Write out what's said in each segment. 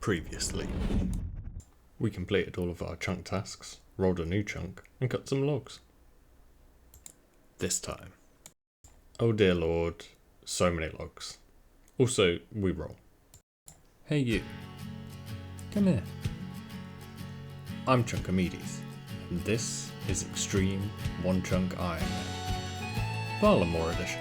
Previously. We completed all of our chunk tasks, rolled a new chunk, and cut some logs. This time. Oh dear lord, so many logs. Also, we roll. Hey you. Come here. I'm Chunkimedes, and this is Xtreme One Chunk Ironman. Varlamore edition.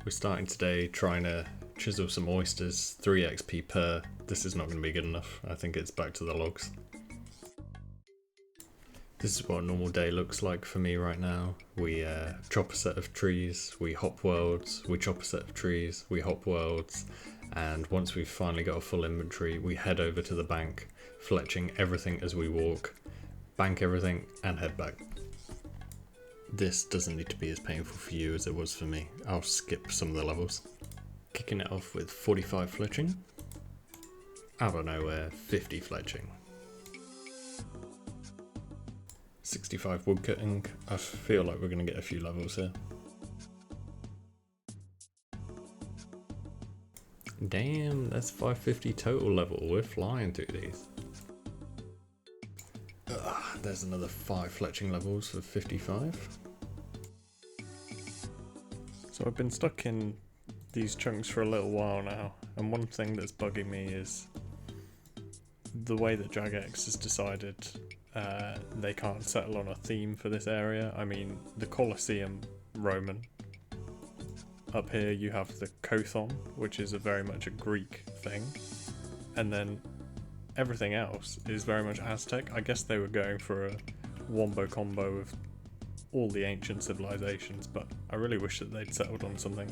We're starting today trying to chisel some oysters, 3 XP per. This is not going to be good enough. I think it's back to the logs. This is what a normal day looks like for me right now. We chop a set of trees, we hop worlds, we chop a set of trees, we hop worlds, and once we've finally got a full inventory, we head over to the bank, fletching everything as we walk, bank everything, and head back. This doesn't need to be as painful for you as it was for me. I'll skip some of the levels. Kicking it off with 45 fletching. Out of nowhere, 50 fletching. 65 woodcutting. I feel like we're going to get a few levels here. Damn, that's 550 total level. We're flying through these. There's another 5 fletching levels for 55. So I've been stuck in these chunks for a little while now, and one thing that's bugging me is the way that Jagex has decided they can't settle on a theme for this area. I mean, the Colosseum Roman. Up here you have the Kothon, which is very much a Greek thing, and then everything else is very much Aztec. I guess they were going for a wombo combo of all the ancient civilizations, but I really wish that they'd settled on something.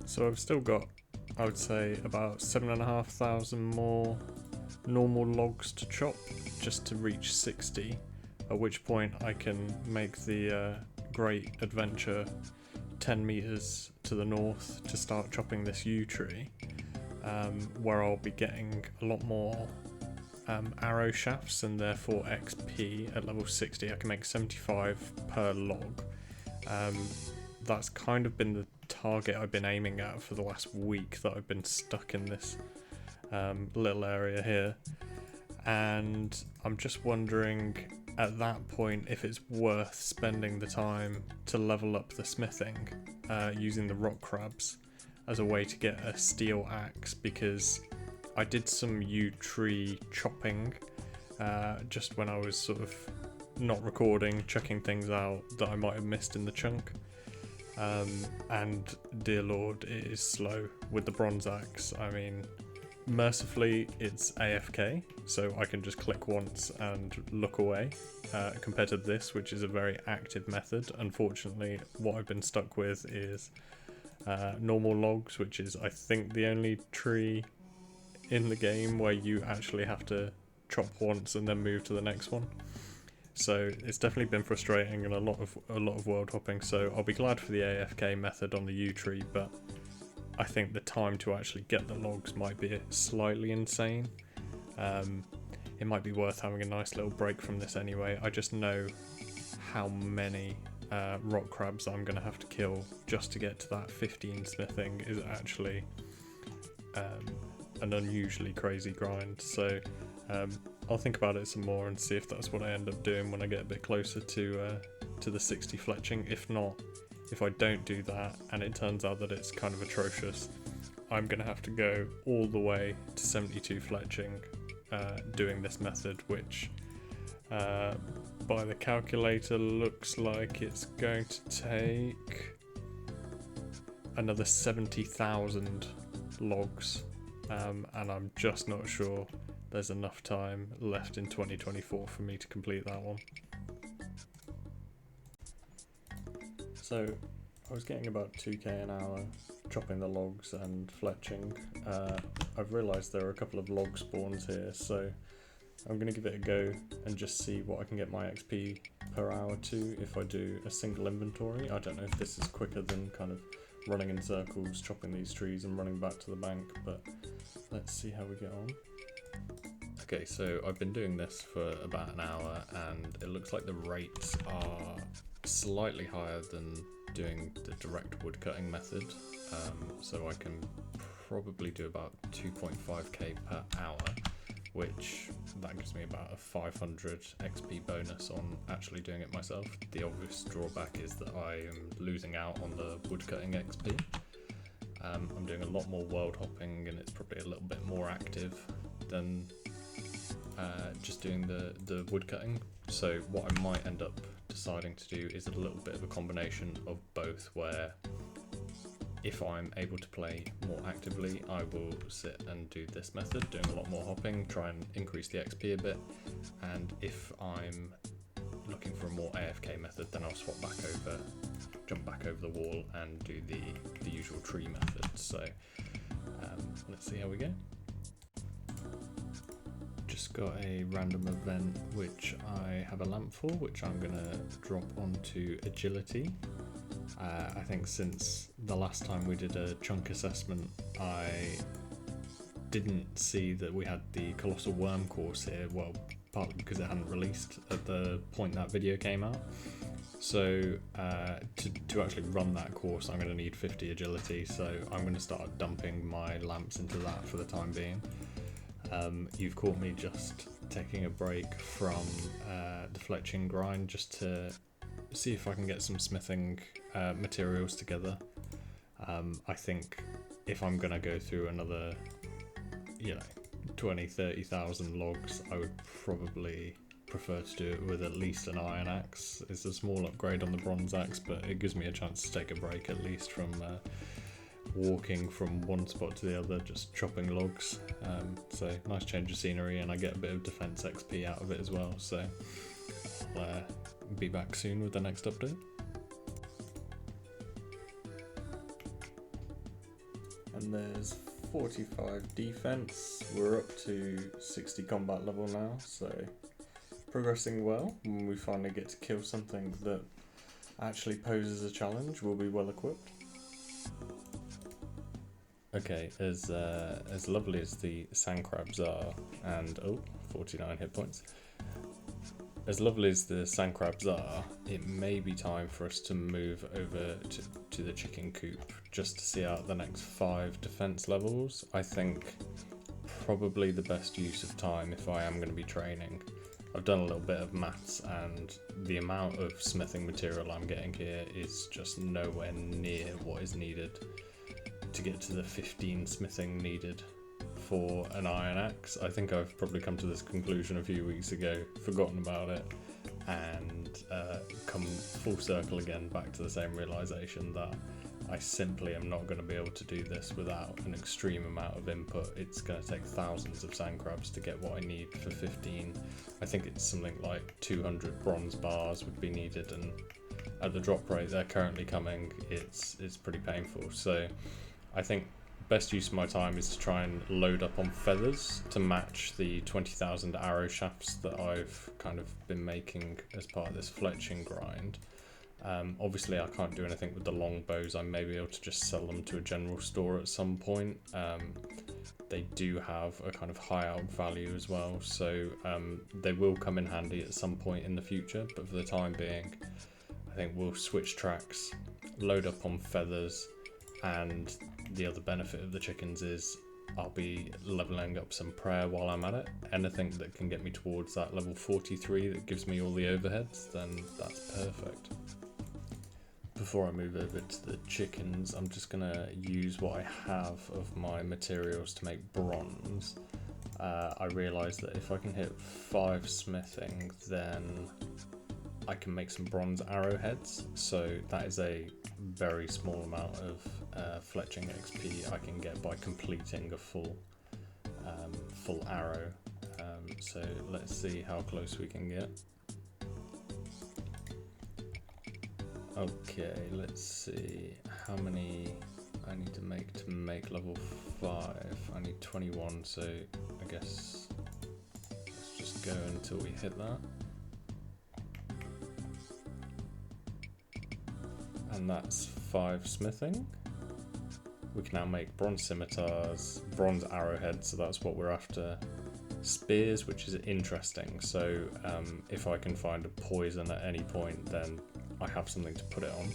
So I've still got, I would say, about 7,500 more normal logs to chop just to reach 60, at which point I can make the great adventure 10 meters to the north to start chopping this yew tree, where I'll be getting a lot more arrow shafts and therefore XP at level 60. I can make 75 per log. That's kind of been the target I've been aiming at for the last week that I've been stuck in this little area here, and I'm just wondering at that point if it's worth spending the time to level up the smithing using the rock crabs as a way to get a steel axe, because I did some yew tree chopping just when I was sort of not recording, checking things out that I might have missed in the chunk. And dear lord, it is slow with the bronze axe. I mean, mercifully it's AFK, so I can just click once and look away, compared to this, which is a very active method. Unfortunately, what I've been stuck with is normal logs, which is I think the only tree in the game where you actually have to chop once and then move to the next one. So it's definitely been frustrating and a lot of world hopping. So I'll be glad for the AFK method on the yew tree, but I think the time to actually get the logs might be slightly insane. It might be worth having a nice little break from this anyway. I just know how many rock crabs I'm going to have to kill just to get to that 15 smithing is actually an unusually crazy grind. So I'll think about it some more and see if that's what I end up doing when I get a bit closer to the 60 fletching. If not, if I don't do that and it turns out that it's kind of atrocious, I'm going to have to go all the way to 72 fletching doing this method, which by the calculator looks like it's going to take another 70,000 logs, and I'm just not sure there's enough time left in 2024 for me to complete that one. So I was getting about 2k an hour chopping the logs and fletching. I've realised there are a couple of log spawns here, so I'm going to give it a go and just see what I can get my XP per hour to if I do a single inventory. I don't know if this is quicker than kind of running in circles, chopping these trees and running back to the bank, but let's see how we get on. Okay, so I've been doing this for about an hour and it looks like the rates are slightly higher than doing the direct woodcutting method, so I can probably do about 2.5k per hour, which that gives me about a 500 XP bonus on actually doing it myself. The obvious drawback is that I am losing out on the woodcutting XP. I'm doing a lot more world hopping, and it's probably a little bit more active than just doing the woodcutting. So what I might end up deciding to do is a little bit of a combination of both, where if I'm able to play more actively, I will sit and do this method, doing a lot more hopping, try and increase the XP a bit, and if I'm looking for a more AFK method, then I'll swap back over, jump back over the wall and do the usual tree method. So let's see how we go. Just got a random event which I have a lamp for, which I'm gonna drop onto agility. I think since the last time we did a chunk assessment, I didn't see that we had the Colossal worm course here, well, partly because it hadn't released at the point that video came out. So to actually run that course, I'm going to need 50 agility, so I'm going to start dumping my lamps into that for the time being. You've caught me just taking a break from the fletching grind just to see if I can get some smithing materials together. I think if I'm gonna go through another 20,000-30,000 logs, I would probably prefer to do it with at least an iron axe. It's a small upgrade on the bronze axe, but it gives me a chance to take a break at least from walking from one spot to the other, just chopping logs. So nice change of scenery, and I get a bit of defense XP out of it as well. So I'll be back soon with the next update. And there's 45 defense. We're up to 60 combat level now, so progressing well. When we finally get to kill something that actually poses a challenge, we'll be well equipped. Okay, as lovely as the sand crabs are, and 49 hit points. As lovely as the sand crabs are, it may be time for us to move over to the chicken coop just to see out the next 5 defense levels. I think probably the best use of time if I am going to be training. I've done a little bit of maths, and the amount of smithing material I'm getting here is just nowhere near what is needed to get to the 15 smithing needed for an iron axe. I think I've probably come to this conclusion a few weeks ago, forgotten about it, and come full circle again back to the same realization that I simply am not going to be able to do this without an extreme amount of input. It's going to take thousands of sand crabs to get what I need for 15. I think it's something like 200 bronze bars would be needed, and at the drop rate they're currently coming, it's pretty painful. So I think best use of my time is to try and load up on feathers to match the 20,000 arrow shafts that I've kind of been making as part of this fletching grind. Obviously I can't do anything with the long bows. I may be able to just sell them to a general store at some point. They do have a kind of high out value as well, so they will come in handy at some point in the future, but for the time being I think we'll switch tracks, load up on feathers, and the other benefit of the chickens is I'll be leveling up some prayer while I'm at it. Anything that can get me towards that level 43 that gives me all the overheads, then that's perfect. Before I move over to the chickens, I'm just going to use what I have of my materials to make bronze. I realised that if I can hit 5 smithing, then I can make some bronze arrowheads, so that is a very small amount of fletching XP I can get by completing a full arrow. So let's see how close we can get. Okay, let's see how many I need to make level 5. I need 21, so I guess let's just go until we hit that. And that's 5 smithing. We can now make bronze scimitars, bronze arrowheads, so that's what we're after. Spears, which is interesting, so if I can find a poison at any point, then I have something to put it on.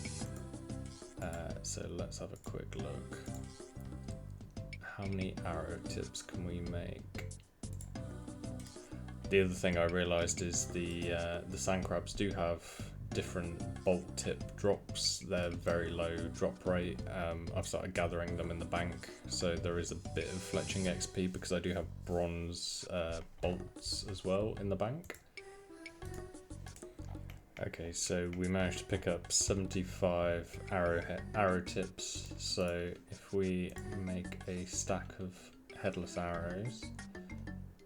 so let's have a quick look. How many arrow tips can we make? The other thing I realised is the sand crabs do have different bolt tip drops. They're very low drop rate. I've started gathering them in the bank, so there is a bit of fletching XP because I do have bronze bolts as well in the bank. Okay, so we managed to pick up 75 arrow tips. So if we make a stack of headless arrows,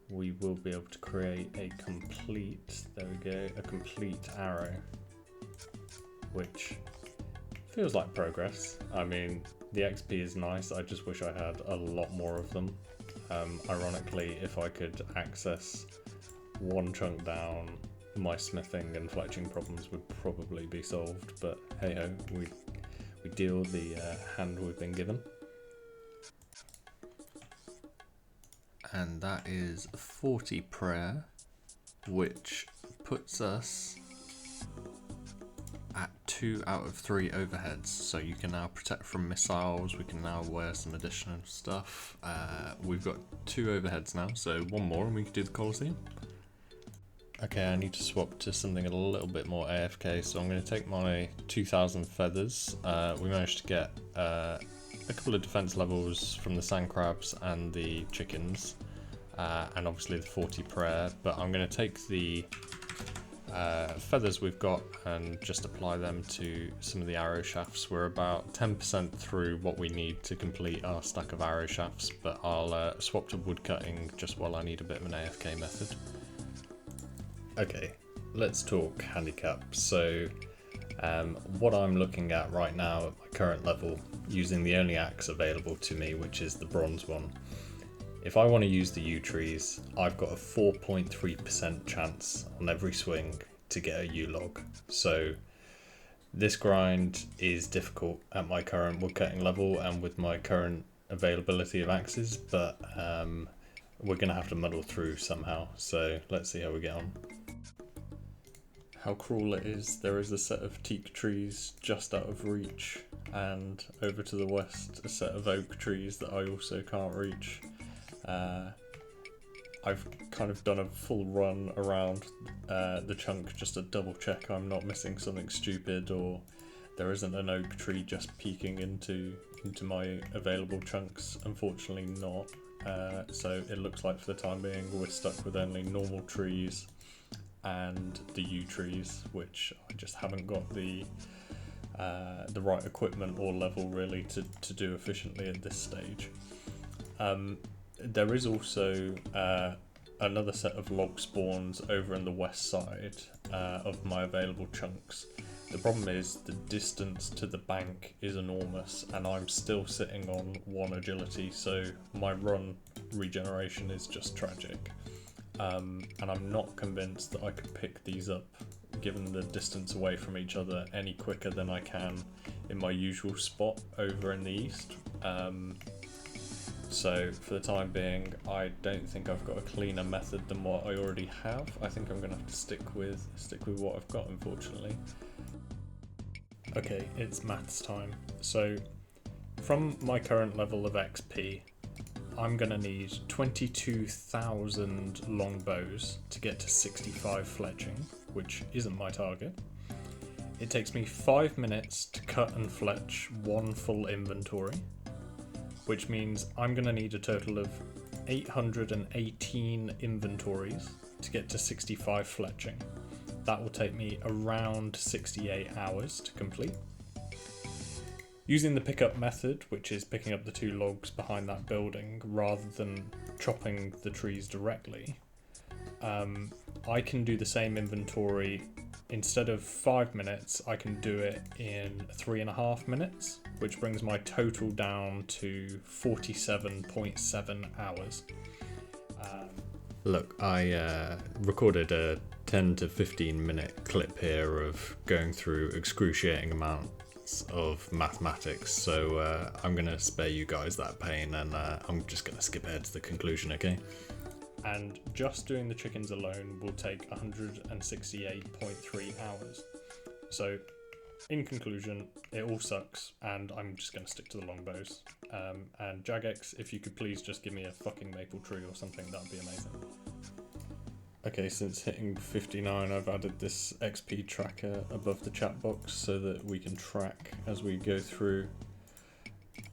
we will be able to create a complete, there we go, a complete arrow, which feels like progress. I mean, the XP is nice, I just wish I had a lot more of them. Ironically, if I could access one chunk down, my smithing and fletching problems would probably be solved, but hey ho, we deal the hand we've been given. And that is 40 prayer, which puts us at 2 out of 3 overheads. So you can now protect from missiles, we can now wear some additional stuff. We've got 2 overheads now, so one more and we can do the Colossal. Okay, I need to swap to something a little bit more AFK, so I'm going to take my 2000 feathers. We managed to get a couple of defense levels from the sand crabs and the chickens, and obviously the 40 prayer, but I'm going to take the feathers we've got and just apply them to some of the arrow shafts. We're about 10% through what we need to complete our stack of arrow shafts, but I'll swap to woodcutting just while I need a bit of an AFK method. Okay, let's talk handicap. So what I'm looking at right now at my current level, using the only axe available to me, which is the bronze one, if I want to use the yew trees, I've got a 4.3% chance on every swing to get a yew log. So this grind is difficult at my current woodcutting level and with my current availability of axes, but we're going to have to muddle through somehow, so let's see how we get on. How cruel it is, there is a set of teak trees just out of reach, and over to the west a set of oak trees that I also can't reach. I've kind of done a full run around the chunk just to double check I'm not missing something stupid, or there isn't an oak tree just peeking into my available chunks. Unfortunately not. So it looks like for the time being we're stuck with only normal trees and the yew trees, which I just haven't got the right equipment or level really to do efficiently at this stage. There is also another set of log spawns over in the west side of my available chunks. The problem is the distance to the bank is enormous and I'm still sitting on 1 agility, so my run regeneration is just tragic. And I'm not convinced that I could pick these up given the distance away from each other any quicker than I can in my usual spot over in the east. So for the time being, I don't think I've got a cleaner method than what I already have. I think I'm going to have to stick with what I've got, unfortunately. Okay, it's maths time. So from my current level of XP, I'm going to need 22,000 longbows to get to 65 fletching, which isn't my target. It takes me 5 minutes to cut and fletch 1 full inventory, which means I'm going to need a total of 818 inventories to get to 65 fletching. That will take me around 68 hours to complete. Using the pickup method, which is picking up the 2 logs behind that building rather than chopping the trees directly, I can do the same inventory. Instead of 5 minutes, I can do it in 3.5 minutes, which brings my total down to 47.7 hours. Look, I recorded a 10 to 15 minute clip here of going through excruciating amounts of mathematics, so I'm going to spare you guys that pain, and I'm just going to skip ahead to the conclusion, okay? And just doing the chickens alone will take 168.3 hours. So in conclusion, it all sucks, and I'm just going to stick to the longbows. And Jagex, if you could please just give me a fucking maple tree or something, that would be amazing. Okay, since hitting 59, I've added this XP tracker above the chat box so that we can track as we go through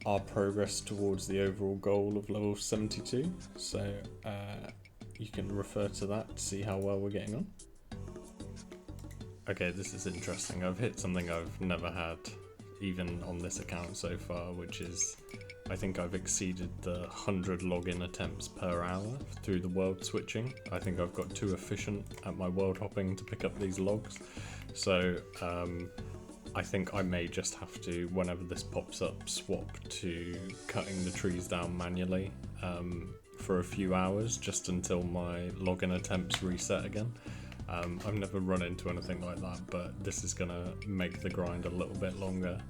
our progress towards the overall goal of level 72. So you can refer to that to see how well we're getting on. Okay, this is interesting. I've hit something I've never had, even on this account so far, which is, I think I've exceeded the 100 login attempts per hour through the world switching. I think I've got too efficient at my world hopping to pick up these logs. So I think I may just have to, whenever this pops up, swap to cutting the trees down manually for a few hours, just until my login attempts reset again. I've never run into anything like that, but this is gonna make the grind a little bit longer,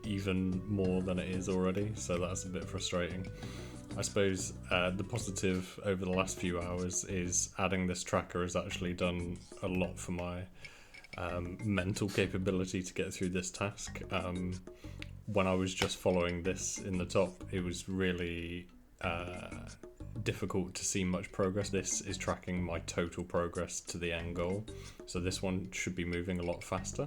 even more than it is already, so that's a bit frustrating. I suppose the positive over the last few hours is adding this tracker has actually done a lot for my mental capability to get through this task. When I was just following this in the top, it was really difficult to see much progress. This is tracking my total progress to the end goal, so this one should be moving a lot faster,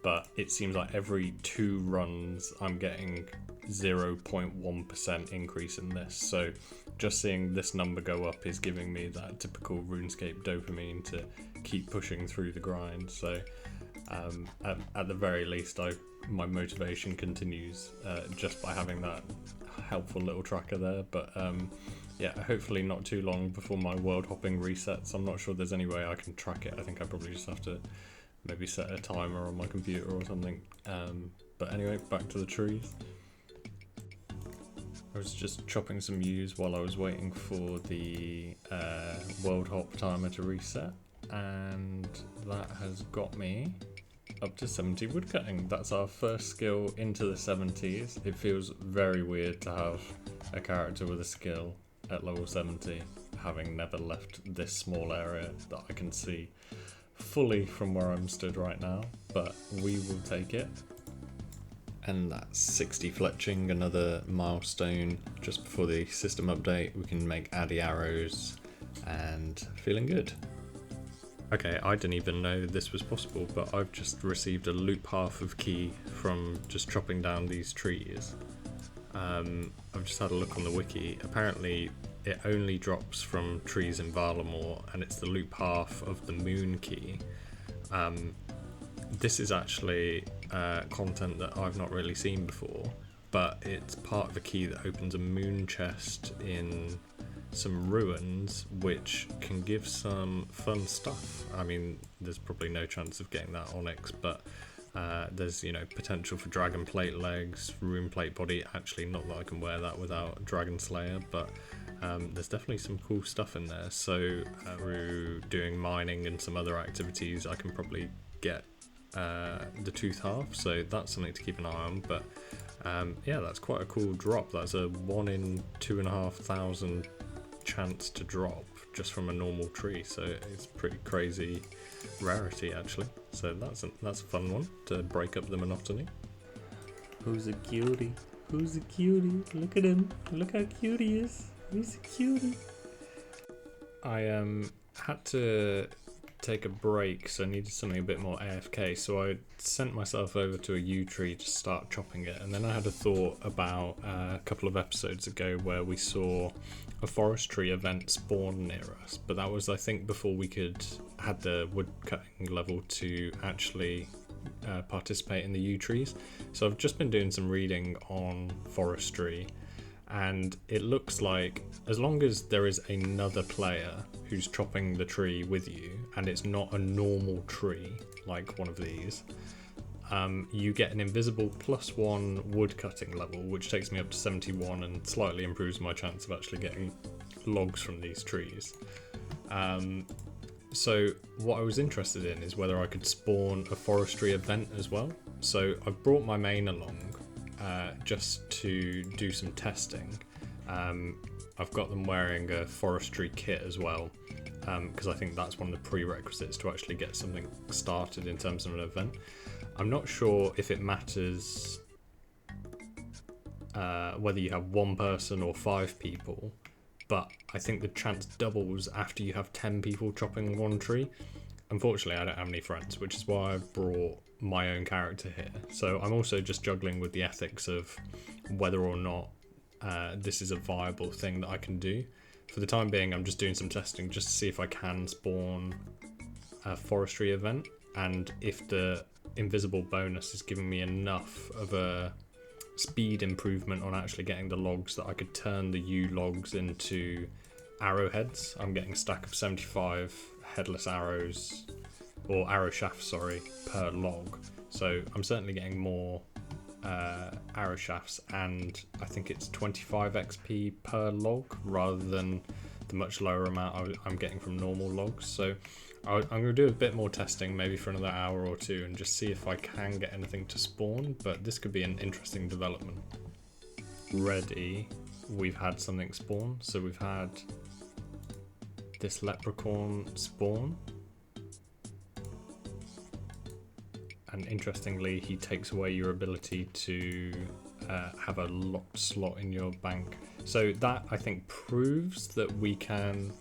but it seems like every 2 runs I'm getting 0.1% increase in this, so just seeing this number go up is giving me that typical RuneScape dopamine to keep pushing through the grind. So at the very least, my motivation continues just by having that helpful little tracker there. But yeah, hopefully not too long before my world hopping resets. I'm not sure there's any way I can track it. I think I probably just have to maybe set a timer on my computer or something. But anyway, back to the trees. I was just chopping some yews while I was waiting for the world hop timer to reset, and that has got me up to 70 woodcutting. That's our first skill into the 70s. It feels very weird to have a character with a skill at level 70, having never left this small area that I can see fully from where I'm stood right now, but we will take it. And that's 60 fletching, another milestone just before the system update. We can make addy arrows, and feeling good. Okay, I didn't even know this was possible, but I've just received a loop half of key from just chopping down these trees. I've just had a look on the wiki. Apparently it only drops from trees in Varlamore, and it's the loop half of the moon key. This is actually content that I've not really seen before, but it's part of a key that opens a moon chest in some ruins, which can give some fun stuff. I mean, there's probably no chance of getting that onyx, but there's, you know, potential for dragon plate legs, rune plate body. Actually, not that I can wear that without dragon slayer, but there's definitely some cool stuff in there. So through doing mining and some other activities, I can probably get the tooth half, so that's something to keep an eye on. But yeah, that's quite a cool drop. That's a 1 in 2,500 chance to drop just from a normal tree, so it's pretty crazy rarity actually. So that's a fun one to break up the monotony. Who's a cutie? Who's a cutie? Look at him. Look how cute he is. He's a cutie. I had to take a break, so I needed something a bit more AFK, so I sent myself over to a yew tree to start chopping it, and then I had a thought about a couple of episodes ago where we saw a forestry event spawn near us, but that was, I think, before we had the woodcutting level to actually participate in the yew trees. So I've just been doing some reading on forestry, and it looks like as long as there is another player who's chopping the tree with you, and it's not a normal tree like one of these, you get an invisible +1 woodcutting level, which takes me up to 71 and slightly improves my chance of actually getting logs from these trees. So what I was interested in is whether I could spawn a forestry event as well. So I've brought my main along just to do some testing. I've got them wearing a forestry kit as well, because I think that's one of the prerequisites to actually get something started in terms of an event. I'm not sure if it matters whether you have one person or 5 people, but I think the chance doubles after you have 10 people chopping one tree. Unfortunately, I don't have any friends, which is why I've brought my own character here. So I'm also just juggling with the ethics of whether or not this is a viable thing that I can do. For the time being, I'm just doing some testing just to see if I can spawn a forestry event, and if the invisible bonus is giving me enough of a speed improvement on actually getting the logs that I could turn the U logs into arrowheads. I'm getting a stack of 75 headless arrows, or arrow shafts, sorry, per log. So I'm certainly getting more arrow shafts, and I think it's 25 XP per log rather than the much lower amount I'm getting from normal logs. So I'm going to do a bit more testing, maybe for another hour or two, and just see if I can get anything to spawn, but this could be an interesting development. Ready, we've had something spawn, so we've had this leprechaun spawn, and interestingly he takes away your ability to have a locked slot in your bank. So that, I think, proves that we can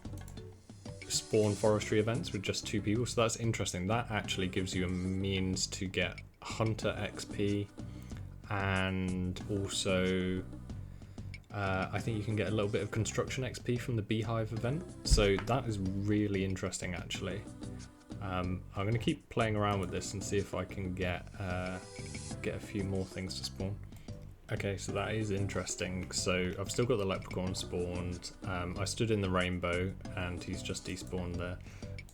spawn forestry events with just 2 people, so that's interesting. That actually gives you a means to get hunter XP, and also I think you can get a little bit of construction XP from the beehive event, so that is really interesting actually. I'm going to keep playing around with this and see if I can get a few more things to spawn. Okay, so that is interesting. So I've still got the leprechaun spawned. I stood in the rainbow and he's just despawned there.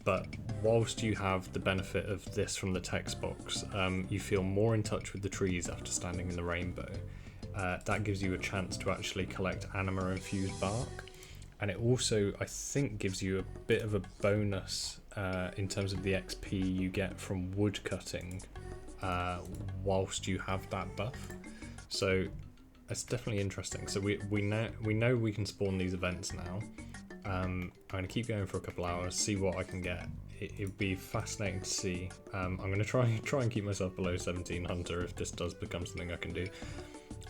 But whilst you have the benefit of this from the text box, you feel more in touch with the trees after standing in the rainbow. That gives you a chance to actually collect anima infused bark. And it also, I think, gives you a bit of a bonus in terms of the XP you get from woodcutting whilst you have that buff. So it's definitely interesting. So we know we can spawn these events now. I'm going to keep going for a couple hours, see what I can get. It would be fascinating to see. I'm going to try and keep myself below 17 hunter if this does become something I can do.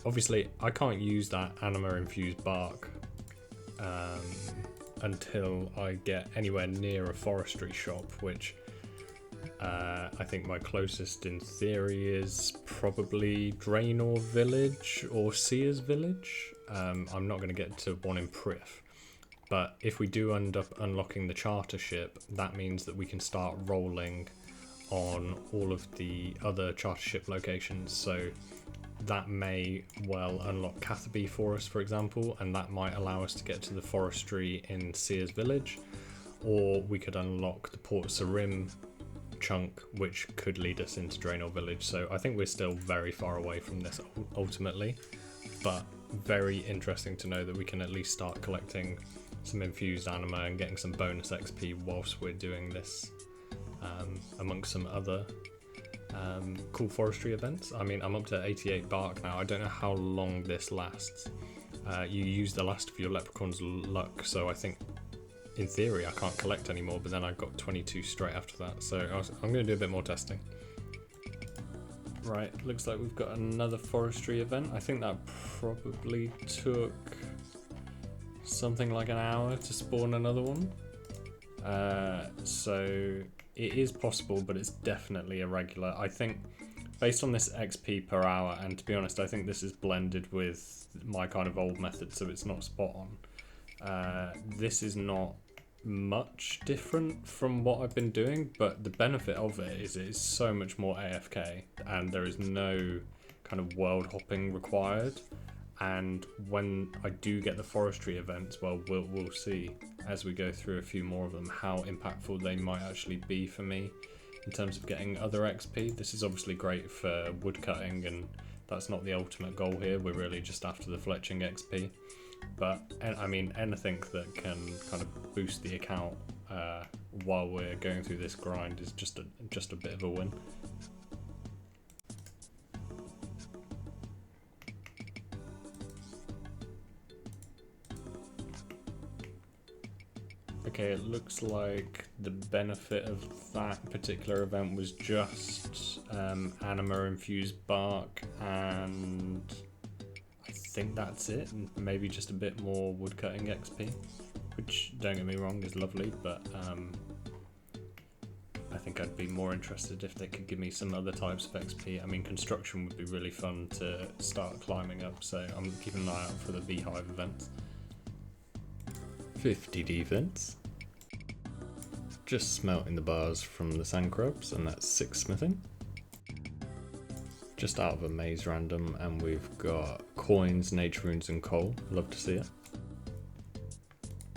Obviously, I can't use that anima infused bark until I get anywhere near a forestry shop, which I think my closest in theory is probably Draenor Village or Seer's Village. I'm not going to get to one in Prif, but if we do end up unlocking the charter ship, that means that we can start rolling on all of the other charter ship locations. So that may well unlock Catherby for us, for example, and that might allow us to get to the forestry in Seer's Village, or we could unlock the Port Sarim chunk, which could lead us into Draenor Village. So I think we're still very far away from this ultimately, but very interesting to know that we can at least start collecting some infused anima and getting some bonus XP whilst we're doing this, amongst some other cool forestry events. I mean, I'm up to 88 bark now. I don't know how long this lasts. You use the last of your leprechaun's luck, so I think in theory I can't collect anymore, but then I got 22 straight after that, so I'm going to do a bit more testing. Right, looks like we've got another forestry event. I think that probably took something like an hour to spawn another one. So it is possible, but it's definitely irregular. I think based on this XP per hour, and to be honest, I think this is blended with my kind of old method, so it's not spot on. This is not much different from what I've been doing, but the benefit of it is it is so much more AFK, and there is no kind of world hopping required. And when I do get the forestry events, well, we'll see as we go through a few more of them how impactful they might actually be for me in terms of getting other XP. This is obviously great for woodcutting, and that's not the ultimate goal here. We're really just after the fletching XP. But I mean, anything that can kind of boost the account while we're going through this grind is just a bit of a win. Okay, it looks like the benefit of that particular event was just anima infused bark, and I think that's it, and maybe just a bit more woodcutting XP, which, don't get me wrong, is lovely, but I think I'd be more interested if they could give me some other types of XP. I mean, construction would be really fun to start climbing up, so I'm keeping an eye out for the beehive events. 50 defense. Just smelting the bars from the sand crabs, and that's 6 smithing. Just out of a maze random, and we've got coins, nature runes, and coal. Love to see it.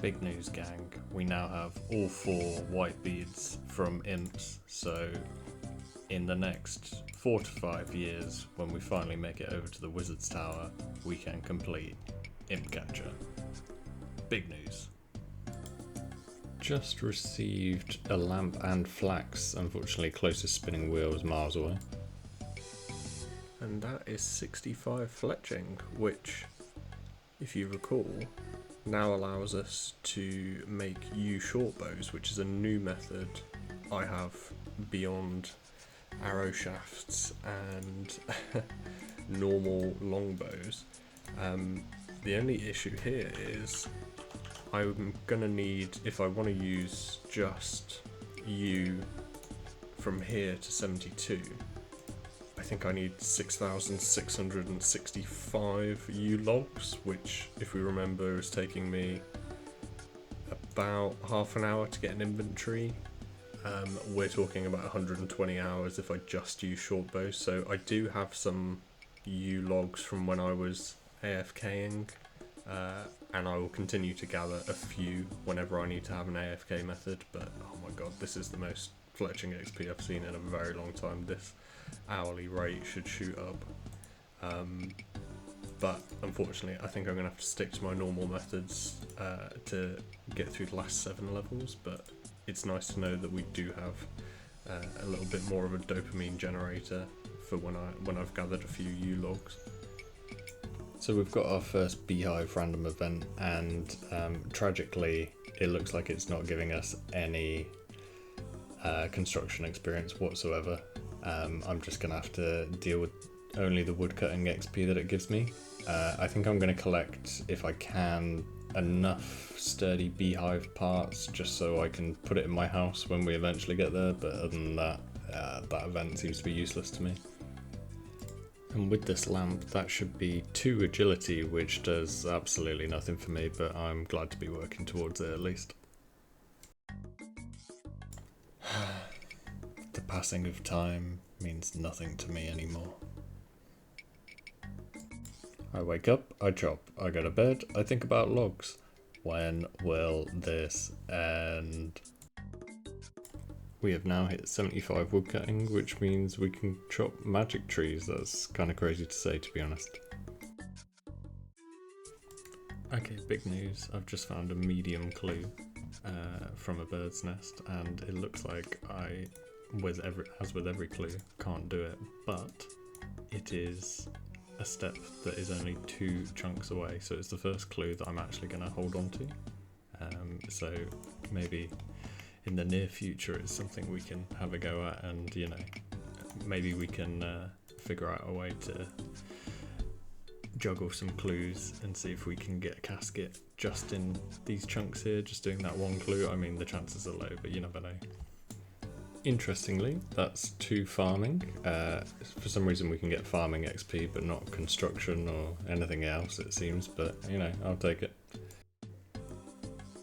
Big news, gang. We now have all 4 white beads from imps, so in the next 4 to 5 years, when we finally make it over to the Wizard's Tower, we can complete imp catcher. Big news. Just received a lamp and flax. Unfortunately, closest spinning wheel is miles away. And that is 65 fletching, which, if you recall, now allows us to make U short bows, which is a new method I have beyond arrow shafts and normal longbows. The only issue here is I'm gonna need, if I want to use just U from here to 72, I think I need 6,665 U logs, which, if we remember, is taking me about half an hour to get an inventory. We're talking about 120 hours if I just use short bows, so I do have some U logs from when I was AFKing, and I will continue to gather a few whenever I need to have an AFK method, but oh my god, this is the most fletching XP I've seen in a very long time. This hourly rate should shoot up, but unfortunately I think I'm going to have to stick to my normal methods to get through the last 7 levels, but it's nice to know that we do have a little bit more of a dopamine generator for when I've gathered a few U logs. So we've got our first beehive random event, and tragically it looks like it's not giving us any construction experience whatsoever. I'm just going to have to deal with only the woodcutting XP that it gives me. I think I'm going to collect, if I can, enough sturdy beehive parts just so I can put it in my house when we eventually get there, but other than that, that event seems to be useless to me. And with this lamp, that should be 2 agility, which does absolutely nothing for me, but I'm glad to be working towards it at least. The passing of time means nothing to me anymore. I wake up, I chop, I go to bed, I think about logs. When will this end? We have now hit 75 woodcutting, which means we can chop magic trees. That's kind of crazy to say, to be honest. Okay, big news. I've just found a medium clue from a bird's nest, and it looks like as with every clue, can't do it, but it is a step that is only 2 chunks away, so it's the first clue that I'm actually going to hold on to. So maybe in the near future it's something we can have a go at, and you know, maybe we can figure out a way to juggle some clues and see if we can get a casket just in these chunks here, just doing that 1 clue. I mean, the chances are low, but you never know. Interestingly, that's 2 farming. For some reason we can get farming XP but not construction or anything else, it seems, but you know, I'll take it.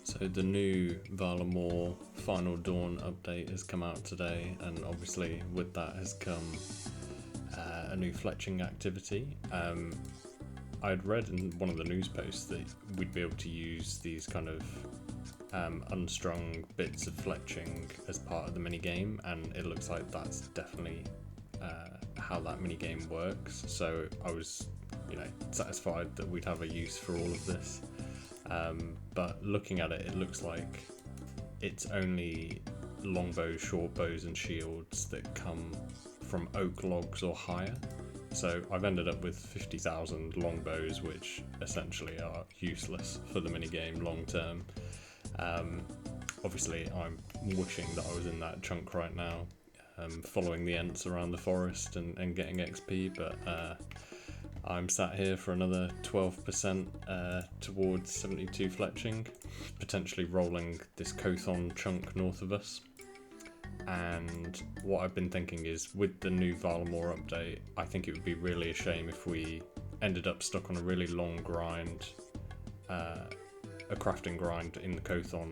So the new Varlamore Final Dawn update has come out today, and obviously with that has come a new fletching activity. I'd read in one of the news posts that we'd be able to use these kind of unstrung bits of fletching as part of the minigame, and it looks like that's definitely how that minigame works. So I was, you know, satisfied that we'd have a use for all of this. But looking at it, it looks like it's only longbows, short bows and shields that come from oak logs or higher. So I've ended up with 50,000 longbows, which essentially are useless for the minigame long term. Obviously, I'm wishing that I was in that chunk right now, following the Ents around the forest and getting XP, but I'm sat here for another 12% towards 72 Fletching, potentially rolling this Colossal chunk north of us. And what I've been thinking is, with the new Varlamore update, I think it would be really a shame if we ended up stuck on a really long grind, a crafting grind in the Colossal,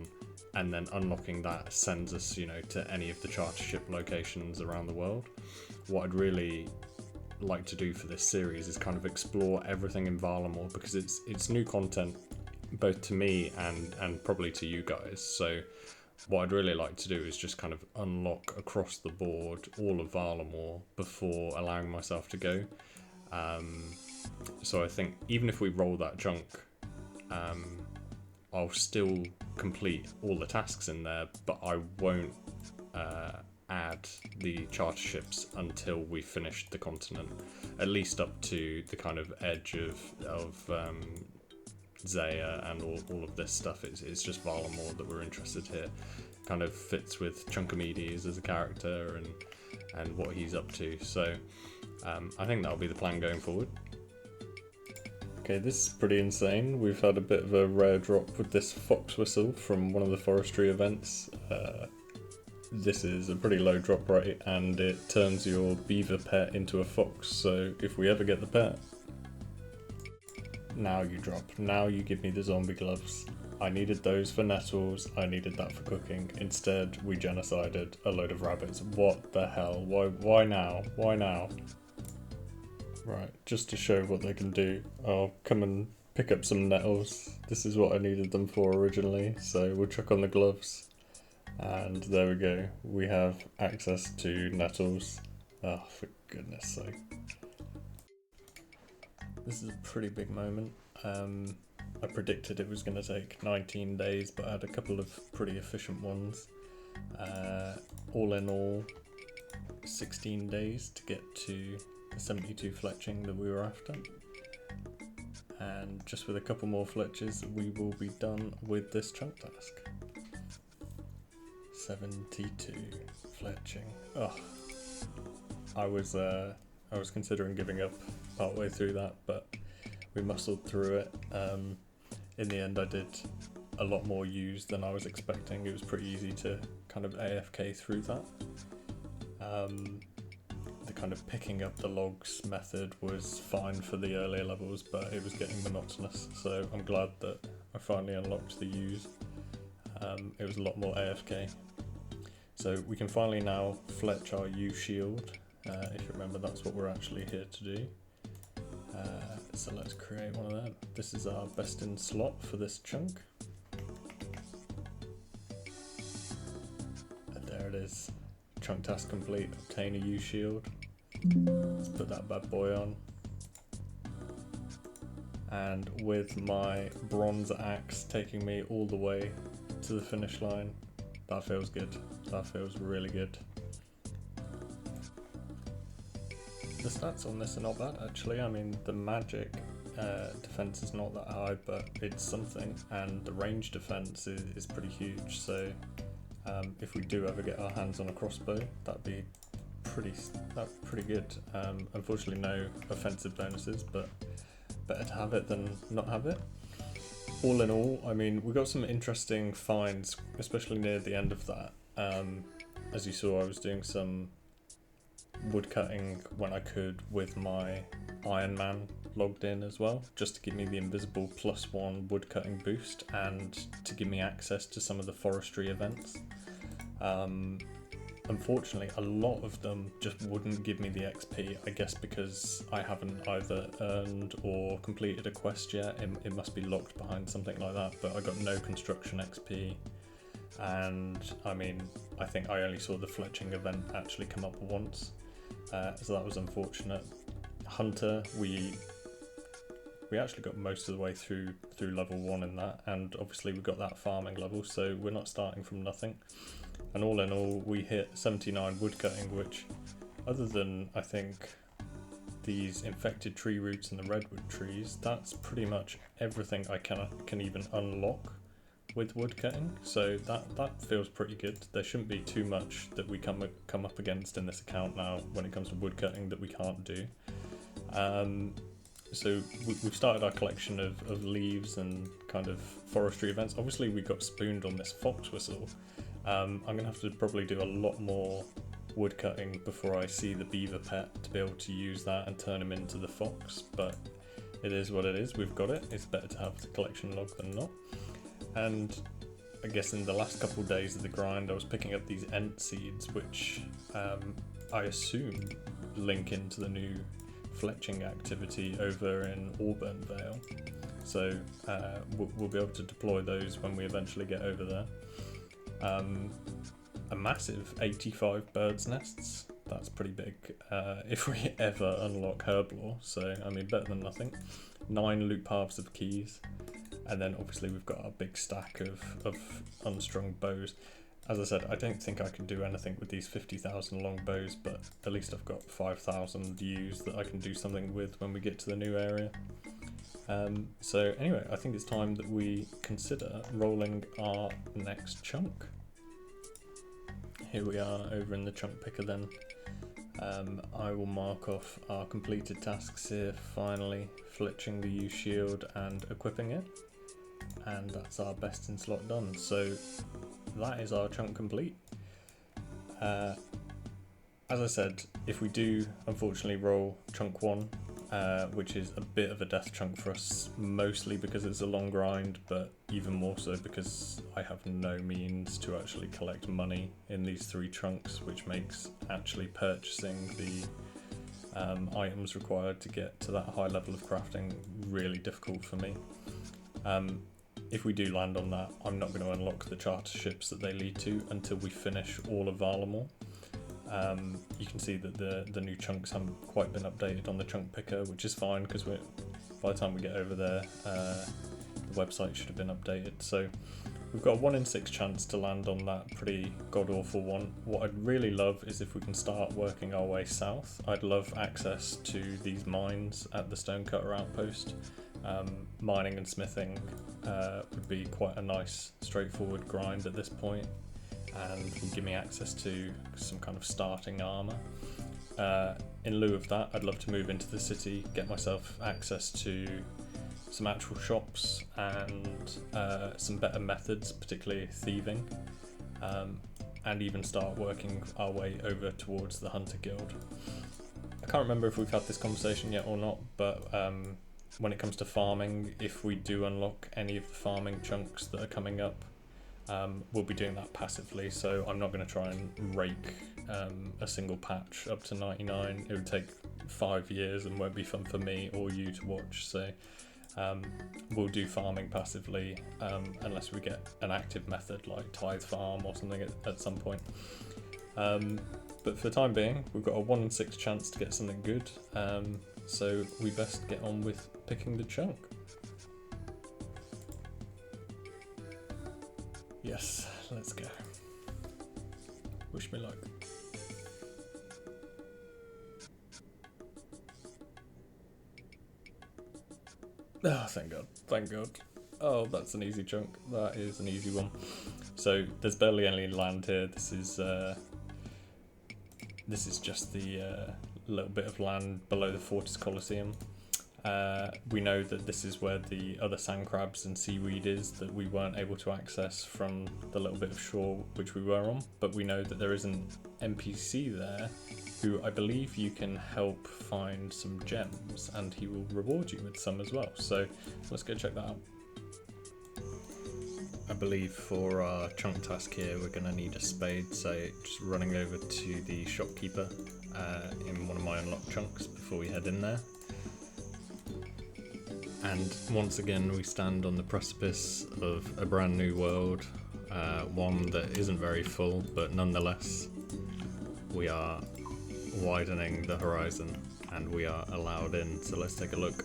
and then unlocking that sends us, you know, to any of the charter ship locations around the world. What I'd really like to do for this series is kind of explore everything in Varlamore, because it's new content both to me and probably to you guys. So what I'd really like to do is just kind of unlock across the board all of Varlamore before allowing myself to go. So I think even if we roll that chunk, I'll still complete all the tasks in there, but I won't add the charter ships until we finish the continent, at least up to the kind of edge of Zaya and all of this stuff. It's just Varlamore that we're interested here. Kind of fits with Chunkimedes as a character and what he's up to. So I think that'll be the plan going forward. Okay, this is pretty insane. We've had a bit of a rare drop with this fox whistle from one of the forestry events. This is a pretty low drop rate, and it turns your beaver pet into a fox, so if we ever get the pet... Now you drop. Now you give me the zombie gloves. I needed those for nettles, I needed that for cooking. Instead, we genocided a load of rabbits. What the hell? Why now? Why now? Right, just to show what they can do, I'll come and pick up some nettles. This is what I needed them for originally, so we'll chuck on the gloves. And there we go, we have access to nettles. Oh, for goodness sake. This is a pretty big moment. I predicted it was going to take 19 days, but I had a couple of pretty efficient ones. All in all, 16 days to get to the 72 fletching that we were after. And just with a couple more fletches, we will be done with this chunk task. 72 fletching. Oh, I was considering giving up partway through that, but we muscled through it. In the end, I did a lot more use than I was expecting. It was pretty easy to kind of AFK through that. The kind of picking up the logs method was fine for the earlier levels, but it was getting monotonous, so I'm glad that I finally unlocked the use. It was a lot more AFK. So we can finally now fletch our U shield. If you remember, that's what we're actually here to do. So let's create one of them. This is our best in slot for this chunk. And there it is. Chunk task complete. Obtain a U shield. Let's put that bad boy on. And with my bronze axe taking me all the way to the finish line, that feels good. That feels really good. The stats on this are not bad actually. I mean, the magic defense is not that high, but it's something, and the range defense is pretty huge. So if we do ever get our hands on a crossbow, that'd be pretty good. Unfortunately, no offensive bonuses, but better to have it than not have it. All in all, I mean, we got some interesting finds, especially near the end of that. As you saw, I was doing some woodcutting when I could with my Ironman logged in as well, just to give me the invisible +1 woodcutting boost and to give me access to some of the forestry events. Unfortunately, a lot of them just wouldn't give me the XP, I guess because I haven't either earned or completed a quest yet. It must be locked behind something like that, but I got no construction XP. And I mean, I think I only saw the fletching event actually come up once, so that was unfortunate. Hunter, we actually got most of the way through level 1 in that, and obviously we got that farming level, so we're not starting from nothing. And all in all, we hit 79 woodcutting, which, other than I think these infected tree roots and the redwood trees, that's pretty much everything I can even unlock with woodcutting, so that feels pretty good. There shouldn't be too much that we come up against in this account now when it comes to woodcutting that we can't do. So we've started our collection of leaves and kind of forestry events. Obviously we got spooned on this fox whistle. I'm going to have to probably do a lot more woodcutting before I see the beaver pet to be able to use that and turn him into the fox, but it is what it is. We've got it. It's better to have the collection log than not. And I guess in the last couple of days of the grind I was picking up these ent seeds, which I assume link into the new fletching activity over in Auburn Vale, so we'll be able to deploy those when we eventually get over there. A massive 85 birds nests, that's pretty big if we ever unlock Herblore, so I mean better than nothing. 9 loot paths of keys, and then obviously we've got our big stack of unstrung bows. As I said, I don't think I can do anything with these 50,000 long bows, but at least I've got 5,000 views that I can do something with when we get to the new area. So anyway, I think it's time that we consider rolling our next chunk. Here we are over in the chunk picker then. I will mark off our completed tasks here, finally fletching the U shield and equipping it. And that's our best in slot done. So that is our chunk complete. As I said, if we do unfortunately roll chunk 1, which is a bit of a death chunk for us, mostly because it's a long grind, but even more so because I have no means to actually collect money in these 3 chunks, which makes actually purchasing the items required to get to that high level of crafting really difficult for me. If we do land on that, I'm not going to unlock the charter ships that they lead to until we finish all of Varlamore. You can see that the new chunks haven't quite been updated on the chunk picker, which is fine because by the time we get over there, the website should have been updated. So we've got a 1 in 6 chance to land on that pretty god-awful one. What I'd really love is if we can start working our way south. I'd love access to these mines at the Stonecutter outpost. Mining and smithing would be quite a nice straightforward grind at this point, and will give me access to some kind of starting armour. In lieu of that, I'd love to move into the city, get myself access to some actual shops and some better methods, particularly thieving, and even start working our way over towards the Hunter Guild. I can't remember if we've had this conversation yet or not, but when it comes to farming, if we do unlock any of the farming chunks that are coming up, we'll be doing that passively, so I'm not going to try and rake a single patch up to 99. It would take 5 years and won't be fun for me or you to watch, so we'll do farming passively unless we get an active method like Tithe Farm or something at some point. But for the time being, we've got a 1 in 6 chance to get something good, so we best get on with picking the chunk. Yes, let's go. Wish me luck. Oh, thank God, thank God. Oh, that's an easy chunk. That is an easy one. So there's barely any land here. This is just the little bit of land below the Fortis Coliseum. We know that this is where the other sand crabs and seaweed is that we weren't able to access from the little bit of shore which we were on, but we know that there is an NPC there who I believe you can help find some gems, and he will reward you with some as well, so let's go check that out. I believe for our chunk task here we're going to need a spade, so just running over to the shopkeeper in one of my unlocked chunks before we head in there. And once again we stand on the precipice of a brand new world, one that isn't very full, but nonetheless we are widening the horizon and we are allowed in, so let's take a look.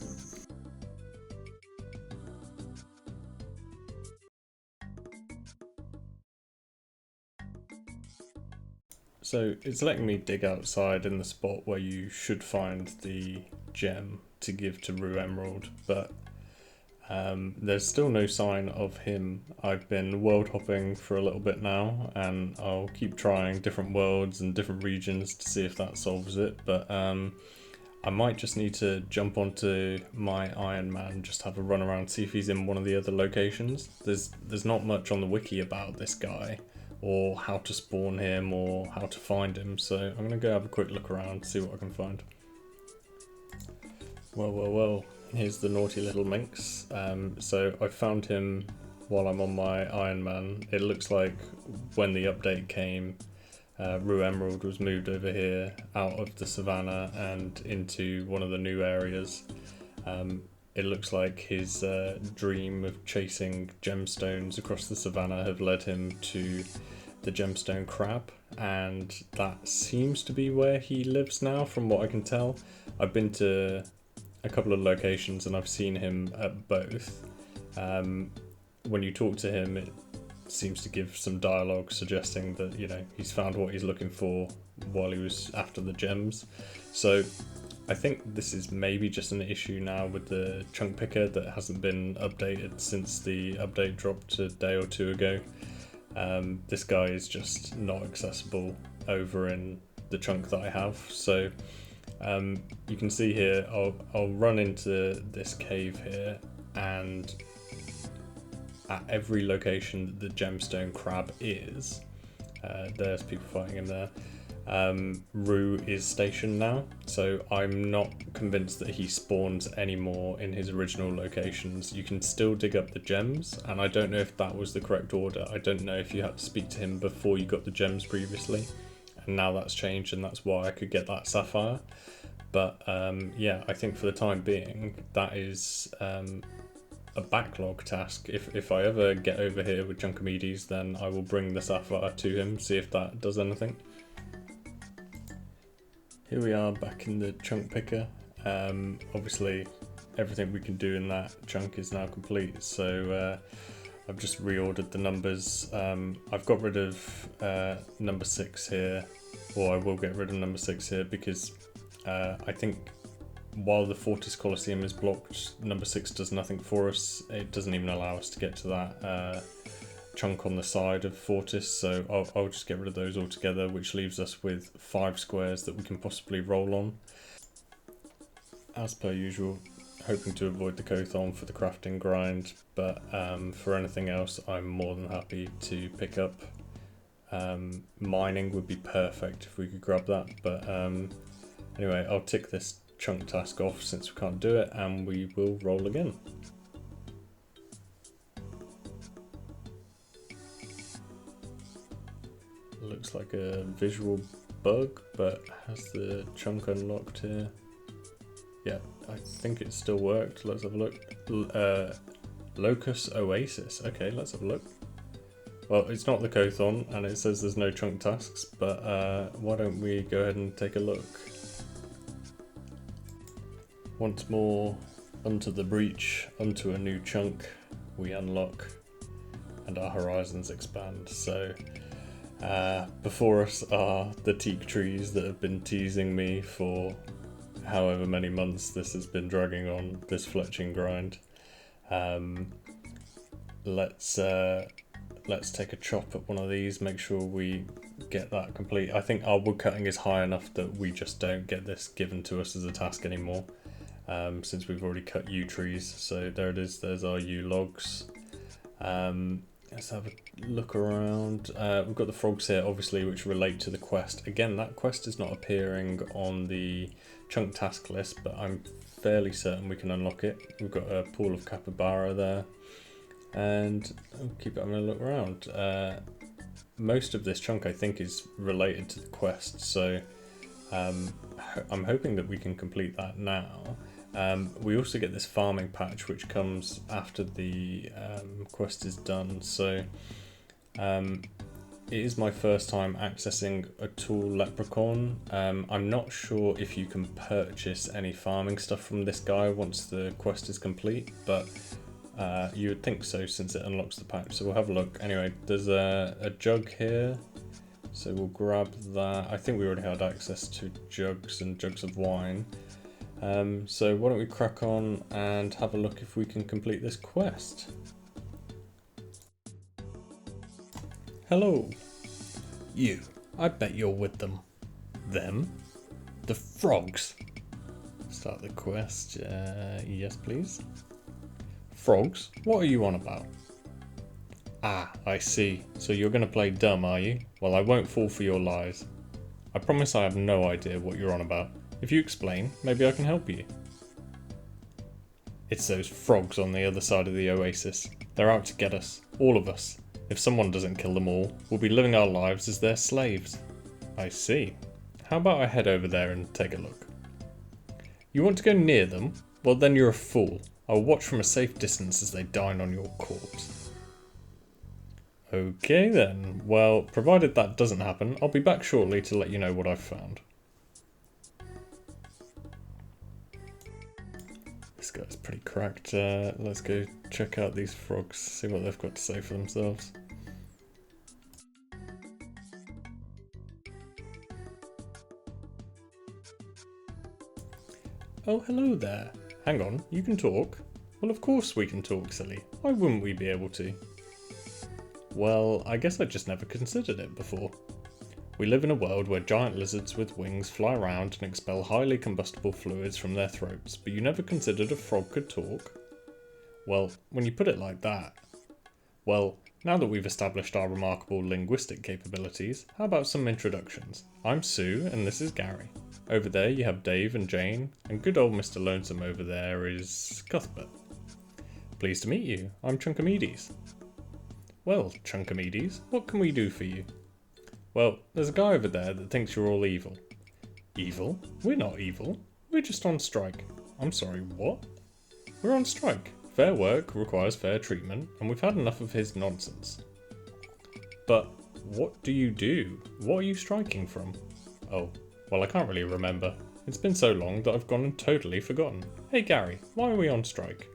So it's letting me dig outside in the spot where you should find the gem to give to Rue Emerald, but There's still no sign of him. I've been world hopping for a little bit now, and I'll keep trying different worlds and different regions to see if that solves it, but I might just need to jump onto my Ironman and just have a run around, see if he's in one of the other locations. There's not much on the wiki about this guy, or how to spawn him, or how to find him, so I'm going to go have a quick look around, see what I can find. Well, here's the naughty little minx. So I found him while I'm on my Ironman. It looks like when the update came, Rue Emerald was moved over here out of the savannah and into one of the new areas. It looks like his dream of chasing gemstones across the savannah have led him to the gemstone crab, and that seems to be where he lives now from what I can tell. I've been to a couple of locations and I've seen him at both. When you talk to him, it seems to give some dialogue suggesting that, you know, he's found what he's looking for while he was after the gems. So I think this is maybe just an issue now with the chunk picker that hasn't been updated since the update dropped a day or two ago. This guy is just not accessible over in the chunk that I have. So you can see here, I'll run into this cave here, and at every location that the gemstone crab is, there's people fighting him there, Rue is stationed now, so I'm not convinced that he spawns anymore in his original locations. You can still dig up the gems, and I don't know if that was the correct order. I don't know if you had to speak to him before you got the gems previously, and now that's changed, and that's why I could get that sapphire. But yeah, I think for the time being, that is a backlog task. If I ever get over here with Chunkimedes, then I will bring the sapphire to him, see if that does anything. Here we are back in the chunk picker. Obviously everything we can do in that chunk is now complete, so I've just reordered the numbers. I've got rid of number 6 here, or I will get rid of number 6 here, because I think while the Fortis Colosseum is blocked, number 6 does nothing for us. It doesn't even allow us to get to that chunk on the side of Fortis, so I'll just get rid of those altogether, which leaves us with 5 squares that we can possibly roll on. As per usual, hoping to avoid the Cothon for the crafting grind, but for anything else I'm more than happy to pick up. Mining would be perfect if we could grab that, but anyway, I'll tick this chunk task off since we can't do it, and we will roll again. Looks like a visual bug, but has the chunk unlocked here? Yeah, I think it still worked. Let's have a look. Locus Oasis. Okay, let's have a look. Well, it's not the Cothon, and it says there's no chunk tasks, but why don't we go ahead and take a look. Once more, onto the breach, onto a new chunk, we unlock, and our horizons expand. So before us are the teak trees that have been teasing me for however many months this has been dragging on, this fletching grind. Let's take a chop at one of these, make sure we get that complete. I think our woodcutting is high enough that we just don't get this given to us as a task anymore, since we've already cut yew trees. So there it is, there's our yew logs. Let's have a look around. We've got the frogs here, obviously, which relate to the quest. Again, that quest is not appearing on the chunk task list, but I'm fairly certain we can unlock it. We've got a pool of capybara there, and I'll keep having a look around. Most of this chunk, I think, is related to the quest, so I'm hoping that we can complete that now. We also get this farming patch, which comes after the quest is done, so it is my first time accessing a tool leprechaun. I'm not sure if you can purchase any farming stuff from this guy once the quest is complete, but you would think so since it unlocks the patch, so we'll have a look. Anyway, there's a jug here, so we'll grab that. I think we already had access to jugs and jugs of wine. So why don't we crack on and have a look if we can complete this quest. Hello. You. I bet you're with them. Them? The frogs. Start the quest. Yes, please. Frogs? What are you on about? Ah, I see. So you're going to play dumb, are you? Well, I won't fall for your lies. I promise I have no idea what you're on about. If you explain, maybe I can help you. It's those frogs on the other side of the oasis. They're out to get us. All of us. If someone doesn't kill them all, we'll be living our lives as their slaves. I see. How about I head over there and take a look? You want to go near them? Well, then you're a fool. I'll watch from a safe distance as they dine on your corpse. Okay then. Well, provided that doesn't happen, I'll be back shortly to let you know what I've found. This guy's pretty cracked. Let's go check out these frogs, see what they've got to say for themselves. Oh, hello there. Hang on, you can talk? Well, of course we can talk, silly. Why wouldn't we be able to? Well, I guess I just never considered it before. We live in a world where giant lizards with wings fly around and expel highly combustible fluids from their throats, but you never considered a frog could talk? Well, when you put it like that... Well, now that we've established our remarkable linguistic capabilities, how about some introductions? I'm Sue, and this is Gary. Over there you have Dave and Jane, and good old Mr. Lonesome over there is Cuthbert. Pleased to meet you, I'm Chunkimedes. Well, Chunkimedes, what can we do for you? Well, there's a guy over there that thinks you're all evil. Evil? We're not evil. We're just on strike. I'm sorry, what? We're on strike. Fair work requires fair treatment, and we've had enough of his nonsense. But what do you do? What are you striking from? Oh, well, I can't really remember. It's been so long that I've gone and totally forgotten. Hey Gary, why are we on strike?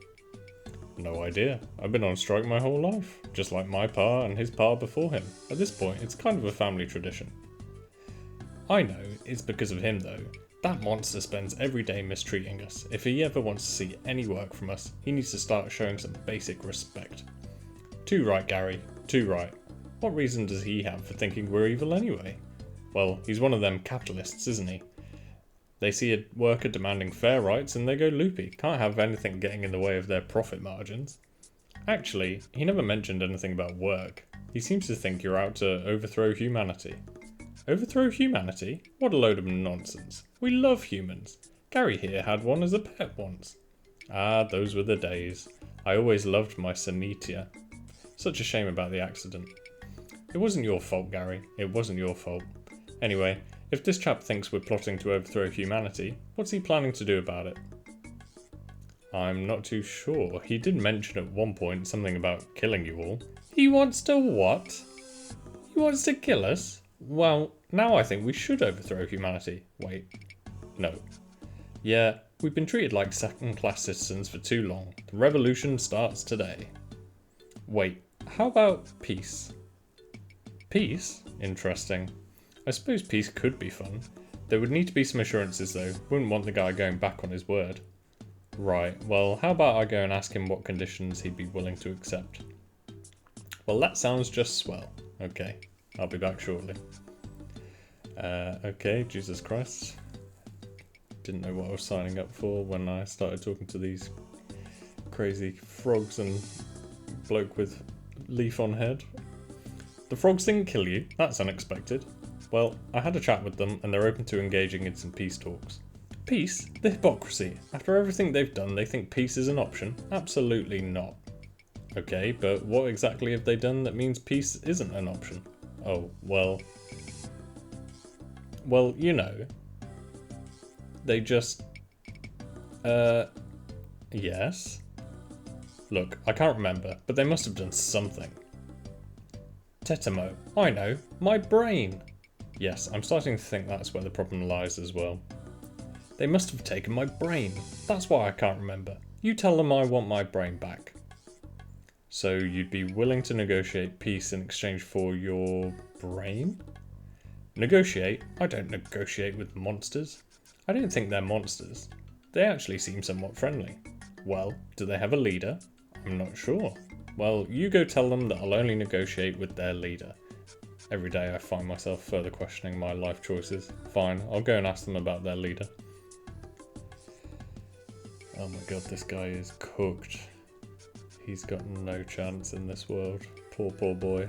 No idea. I've been on strike my whole life, just like my pa and his pa before him. At this point, it's kind of a family tradition. I know, it's because of him though. That monster spends every day mistreating us. If he ever wants to see any work from us, he needs to start showing some basic respect. Too right, Gary. Too right. What reason does he have for thinking we're evil anyway? Well, he's one of them capitalists, isn't he? They see a worker demanding fair rights and they go loopy. Can't have anything getting in the way of their profit margins. Actually, he never mentioned anything about work. He seems to think you're out to overthrow humanity. Overthrow humanity? What a load of nonsense. We love humans. Gary here had one as a pet once. Ah, those were the days. I always loved my Sanitia. Such a shame about the accident. It wasn't your fault, Gary. It wasn't your fault. Anyway, if this chap thinks we're plotting to overthrow humanity, what's he planning to do about it? I'm not too sure. He did mention at one point something about killing you all. He wants to what? He wants to kill us? Well, now I think we should overthrow humanity. Wait. No. Yeah, we've been treated like second-class citizens for too long. The revolution starts today. Wait, how about peace? Peace? Interesting. I suppose peace could be fun. There would need to be some assurances though. Wouldn't want the guy going back on his word. Right, well, how about I go and ask him what conditions he'd be willing to accept? Well, that sounds just swell. Okay, I'll be back shortly. Okay, Jesus Christ. Didn't know what I was signing up for when I started talking to these crazy frogs and bloke with leaf on head. The frogs didn't kill you. That's unexpected. Well, I had a chat with them and they're open to engaging in some peace talks. Peace? The hypocrisy. After everything they've done, they think peace is an option? Absolutely not. Okay, but what exactly have they done that means peace isn't an option? Oh, well... Well, you know. They just... Yes? Look, I can't remember, but they must have done something. Tetamo. I know. My brain. Yes, I'm starting to think that's where the problem lies as well. They must have taken my brain. That's why I can't remember. You tell them I want my brain back. So you'd be willing to negotiate peace in exchange for your brain? Negotiate? I don't negotiate with monsters. I don't think they're monsters. They actually seem somewhat friendly. Well, do they have a leader? I'm not sure. Well, you go tell them that I'll only negotiate with their leader. Every day I find myself further questioning my life choices. Fine, I'll go and ask them about their leader. Oh my god, this guy is cooked. He's got no chance in this world. Poor boy.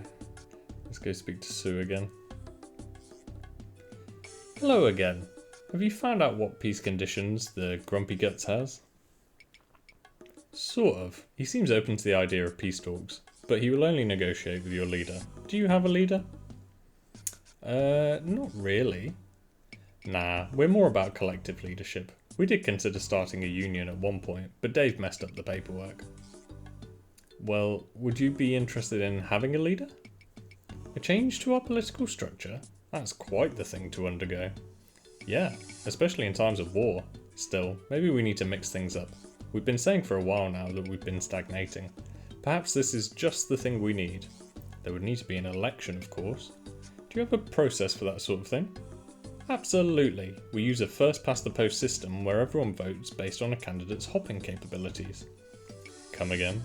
Let's go speak to Sue again. Hello again. Have you found out what peace conditions the Grumpy Guts has? Sort of. He seems open to the idea of peace talks, but he will only negotiate with your leader. Do you have a leader? Not really. Nah, we're more about collective leadership. We did consider starting a union at one point, but Dave messed up the paperwork. Well, would you be interested in having a leader? A change to our political structure? That's quite the thing to undergo. Yeah, especially in times of war. Still, maybe we need to mix things up. We've been saying for a while now that we've been stagnating. Perhaps this is just the thing we need. There would need to be an election, of course. Do you have a process for that sort of thing? Absolutely. We use a first-past-the-post system where everyone votes based on a candidate's hopping capabilities. Come again?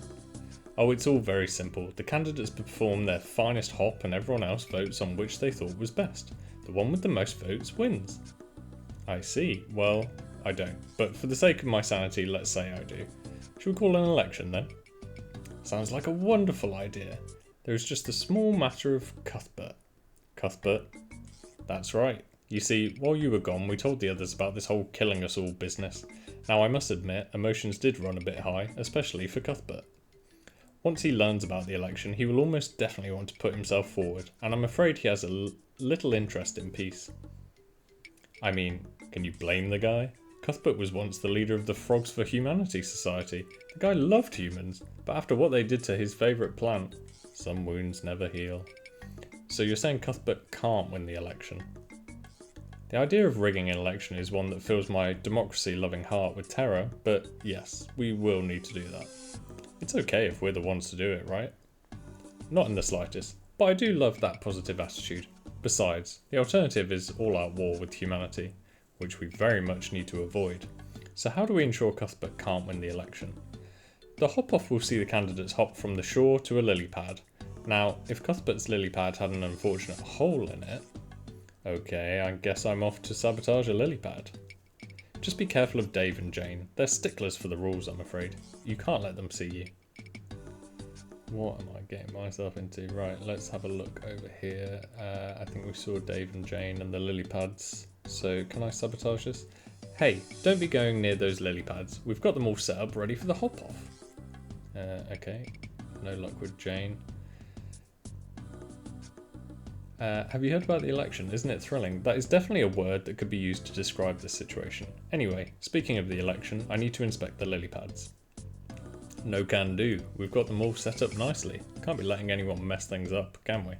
Oh, it's all very simple. The candidates perform their finest hop and everyone else votes on which they thought was best. The one with the most votes wins. I see. Well, I don't. But for the sake of my sanity, let's say I do. Should we call an election then? Sounds like a wonderful idea. There is just a small matter of Cuthbert. Cuthbert? That's right. You see, while you were gone, we told the others about this whole killing us all business. Now I must admit, emotions did run a bit high, especially for Cuthbert. Once he learns about the election, he will almost definitely want to put himself forward, and I'm afraid he has a little interest in peace. I mean, can you blame the guy? Cuthbert was once the leader of the Frogs for Humanity Society. The guy loved humans, but after what they did to his favourite plant, some wounds never heal. So you're saying Cuthbert can't win the election? The idea of rigging an election is one that fills my democracy-loving heart with terror, but yes, we will need to do that. It's okay if we're the ones to do it, right? Not in the slightest, but I do love that positive attitude. Besides, the alternative is all-out war with humanity, which we very much need to avoid. So how do we ensure Cuthbert can't win the election? The hop-off will see the candidates hop from the shore to a lily pad. Now, if Cuthbert's lily pad had an unfortunate hole in it, okay, I guess I'm off to sabotage a lily pad. Just be careful of Dave and Jane. They're sticklers for the rules, I'm afraid. You can't let them see you. What am I getting myself into? Right, let's have a look over here. I think we saw Dave and Jane and the lily pads. So can I sabotage this? Hey, don't be going near those lily pads. We've got them all set up ready for the hop off. Okay, no luck with Jane. Have you heard about the election? Isn't it thrilling? That is definitely a word that could be used to describe this situation. Anyway, speaking of the election, I need to inspect the lily pads. No can do. We've got them all set up nicely. Can't be letting anyone mess things up, can we?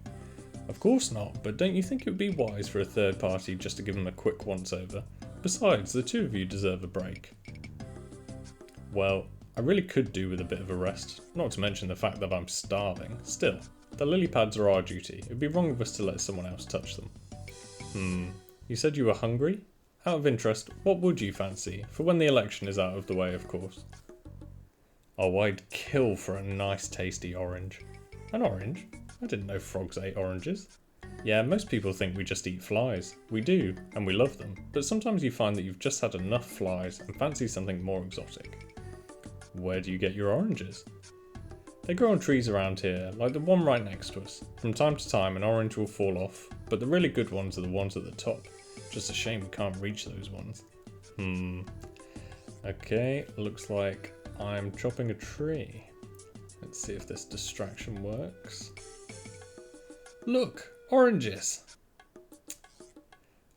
Of course not, but don't you think it would be wise for a third party just to give them a quick once-over? Besides, the two of you deserve a break. Well, I really could do with a bit of a rest, not to mention the fact that I'm starving. Still, the lily pads are our duty. It would be wrong of us to let someone else touch them. You said you were hungry? Out of interest, what would you fancy? For when the election is out of the way, of course. Oh, I'd kill for a nice tasty orange. An orange? I didn't know frogs ate oranges. Yeah, most people think we just eat flies. We do, and we love them. But sometimes you find that you've just had enough flies and fancy something more exotic. Where do you get your oranges? They grow on trees around here, like the one right next to us. From time to time an orange will fall off, but the really good ones are the ones at the top. Just a shame we can't reach those ones. Okay, looks like I'm chopping a tree. Let's see if this distraction works. Look! Oranges!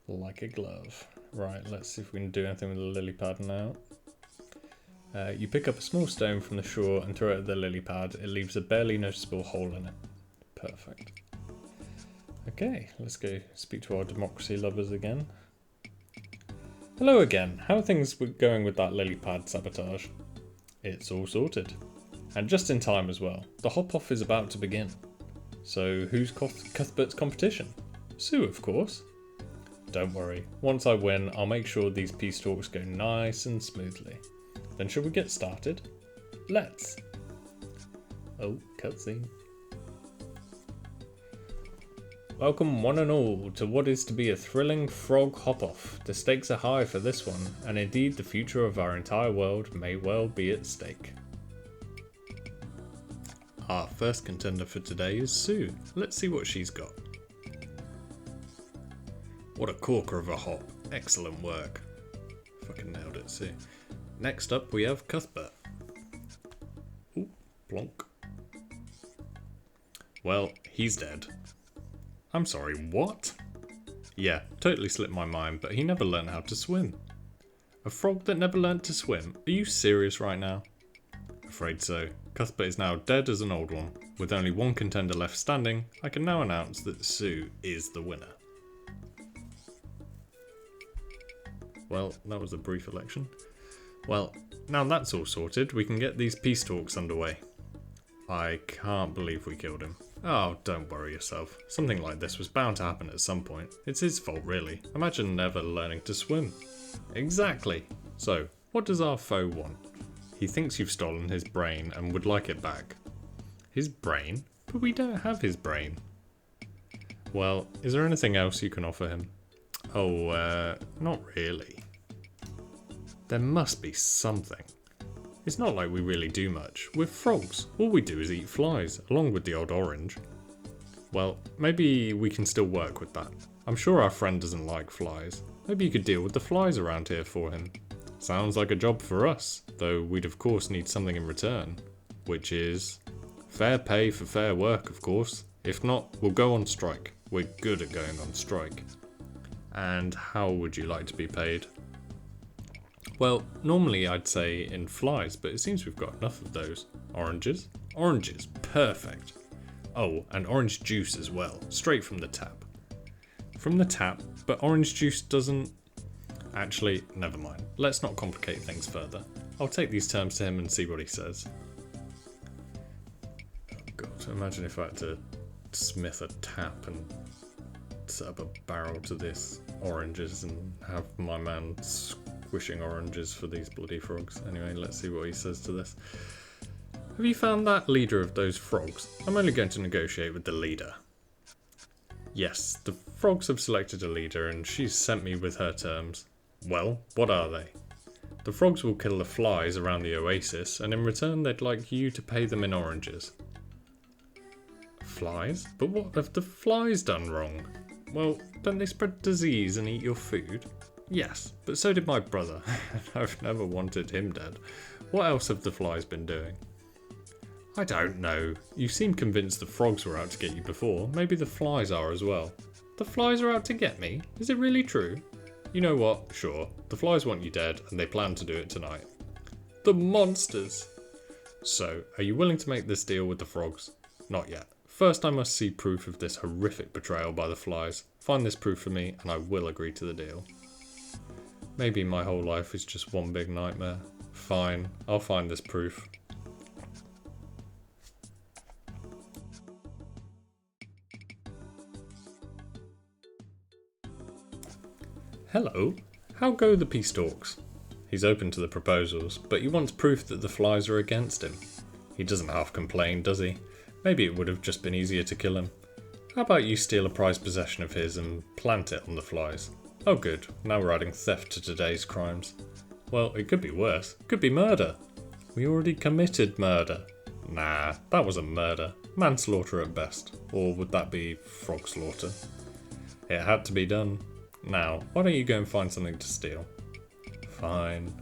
Like a glove. Right, let's see if we can do anything with the lily pad now. You pick up a small stone from the shore and throw it at the lily pad. It leaves a barely noticeable hole in it. Perfect. Okay, let's go speak to our democracy lovers again. Hello again. How are things going with that lily pad sabotage? It's all sorted. And just in time as well. The hop-off is about to begin. So who's Cuthbert's competition? Sue, of course. don't worry. Once I win, I'll make sure these peace talks go nice and smoothly. Then shall we get started? Let's! Oh, cutscene. Welcome one and all to what is to be a thrilling frog hop-off. The stakes are high for this one, and indeed the future of our entire world may well be at stake. Our first contender for today is Sue. Let's see what she's got. What a corker of a hop. Excellent work. Fucking nailed it, Sue. Next up we have Cuthbert. Ooh, plonk. Well, he's dead. I'm sorry, what? Yeah, totally slipped my mind, but he never learned how to swim. A frog that never learned to swim? Are you serious right now? Afraid so. Cuthbert is now dead as an old one. With only one contender left standing, I can now announce that Sue is the winner. Well, that was a brief election. Well, now that's all sorted, we can get these peace talks underway. I can't believe we killed him. Oh, don't worry yourself. Something like this was bound to happen at some point. It's his fault, really. Imagine never learning to swim. Exactly. So, what does our foe want? He thinks you've stolen his brain and would like it back. His brain? But we don't have his brain. Well, is there anything else you can offer him? Oh, not really. There must be something. It's not like we really do much. We're frogs. All we do is eat flies, along with the odd orange. Well, maybe we can still work with that. I'm sure our friend doesn't like flies. Maybe you could deal with the flies around here for him. Sounds like a job for us, though we'd of course need something in return. Which is fair pay for fair work, of course. If not, we'll go on strike. We're good at going on strike. And how would you like to be paid? Well, normally I'd say in flies, but it seems we've got enough of those. Oranges? Oranges, perfect. Oh, and orange juice as well, straight from the tap. From the tap, but orange juice doesn't... Actually, never mind. Let's not complicate things further. I'll take these terms to him and see what he says. Oh God, imagine if I had to smith a tap and set up a barrel to this oranges and have my man squishing oranges for these bloody frogs. Anyway, let's see what he says to this. Have you found that leader of those frogs? I'm only going to negotiate with the leader. Yes, the frogs have selected a leader and she's sent me with her terms. Well, what are they? The frogs will kill the flies around the oasis and in return they'd like you to pay them in oranges. Flies? But what have the flies done wrong? Well, don't they spread disease and eat your food? Yes, but so did my brother. I've never wanted him dead. What else have the flies been doing? I don't know. You seem convinced the frogs were out to get you before. Maybe the flies are as well. The flies are out to get me? Is it really true? You know what? Sure. The flies want you dead and they plan to do it tonight. The monsters! So, are you willing to make this deal with the frogs? Not yet. First I must see proof of this horrific betrayal by the flies. Find this proof for me and I will agree to the deal. Maybe my whole life is just one big nightmare. Fine, I'll find this proof. Hello, how go the peace talks? He's open to the proposals, but he wants proof that the flies are against him. He doesn't half complain, does he? Maybe it would have just been easier to kill him. How about you steal a prized possession of his and plant it on the flies? Oh good, now we're adding theft to today's crimes. Well, it could be worse. It could be murder. We already committed murder. Nah, that wasn't murder. Manslaughter at best. Or would that be frog slaughter? It had to be done. Now, why don't you go and find something to steal? Fine.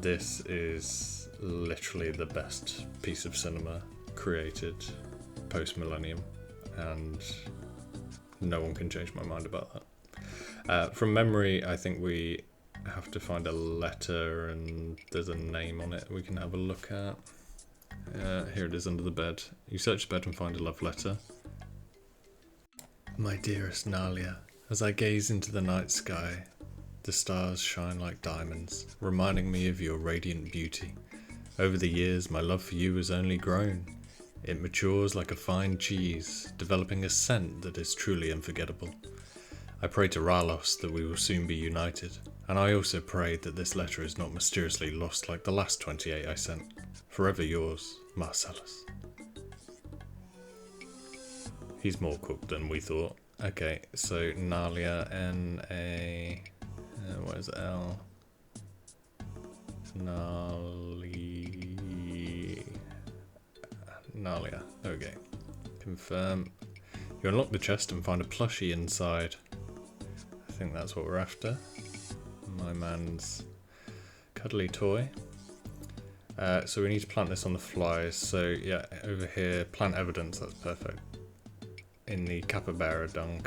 This is literally the best piece of cinema created post-millennium, and no one can change my mind about that. From memory, I think we have to find a letter and there's a name on it we can have a look at. Here it is under the bed. You search the bed and find a love letter. My dearest Nalia, as I gaze into the night sky, the stars shine like diamonds, reminding me of your radiant beauty. Over the years, my love for you has only grown. It matures like a fine cheese, developing a scent that is truly unforgettable. I pray to Ralos that we will soon be united, and I also pray that this letter is not mysteriously lost like the last 28 I sent. Forever yours, Marcellus. He's more cooked than we thought. Okay, so Nalia, N-A... where's L? Nalia. Okay. Confirm. You unlock the chest and find a plushie inside. I think that's what we're after. My man's cuddly toy. So we need to plant this on the flies. So yeah, over here, plant evidence. That's perfect. In the capybara dung.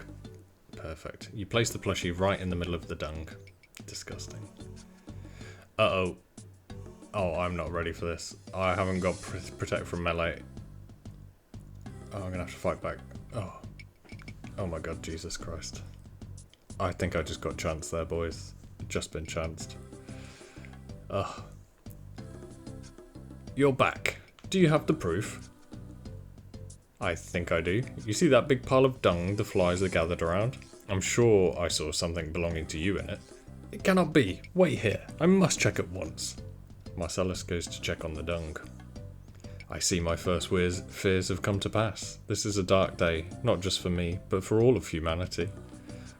Perfect. You place the plushie right in the middle of the dung. Disgusting. Uh-oh. Oh, I'm not ready for this. I haven't got protect from melee. Oh, I'm gonna have to fight back. Oh. Oh my god, Jesus Christ. I think I just got chanced there, boys. Just been chanced. Ugh. You're back. Do you have the proof? I think I do. You see that big pile of dung the flies are gathered around? I'm sure I saw something belonging to you in it. It cannot be. Wait here. I must check at once. Marcellus goes to check on the dung. I see my first fears have come to pass. This is a dark day, not just for me, but for all of humanity.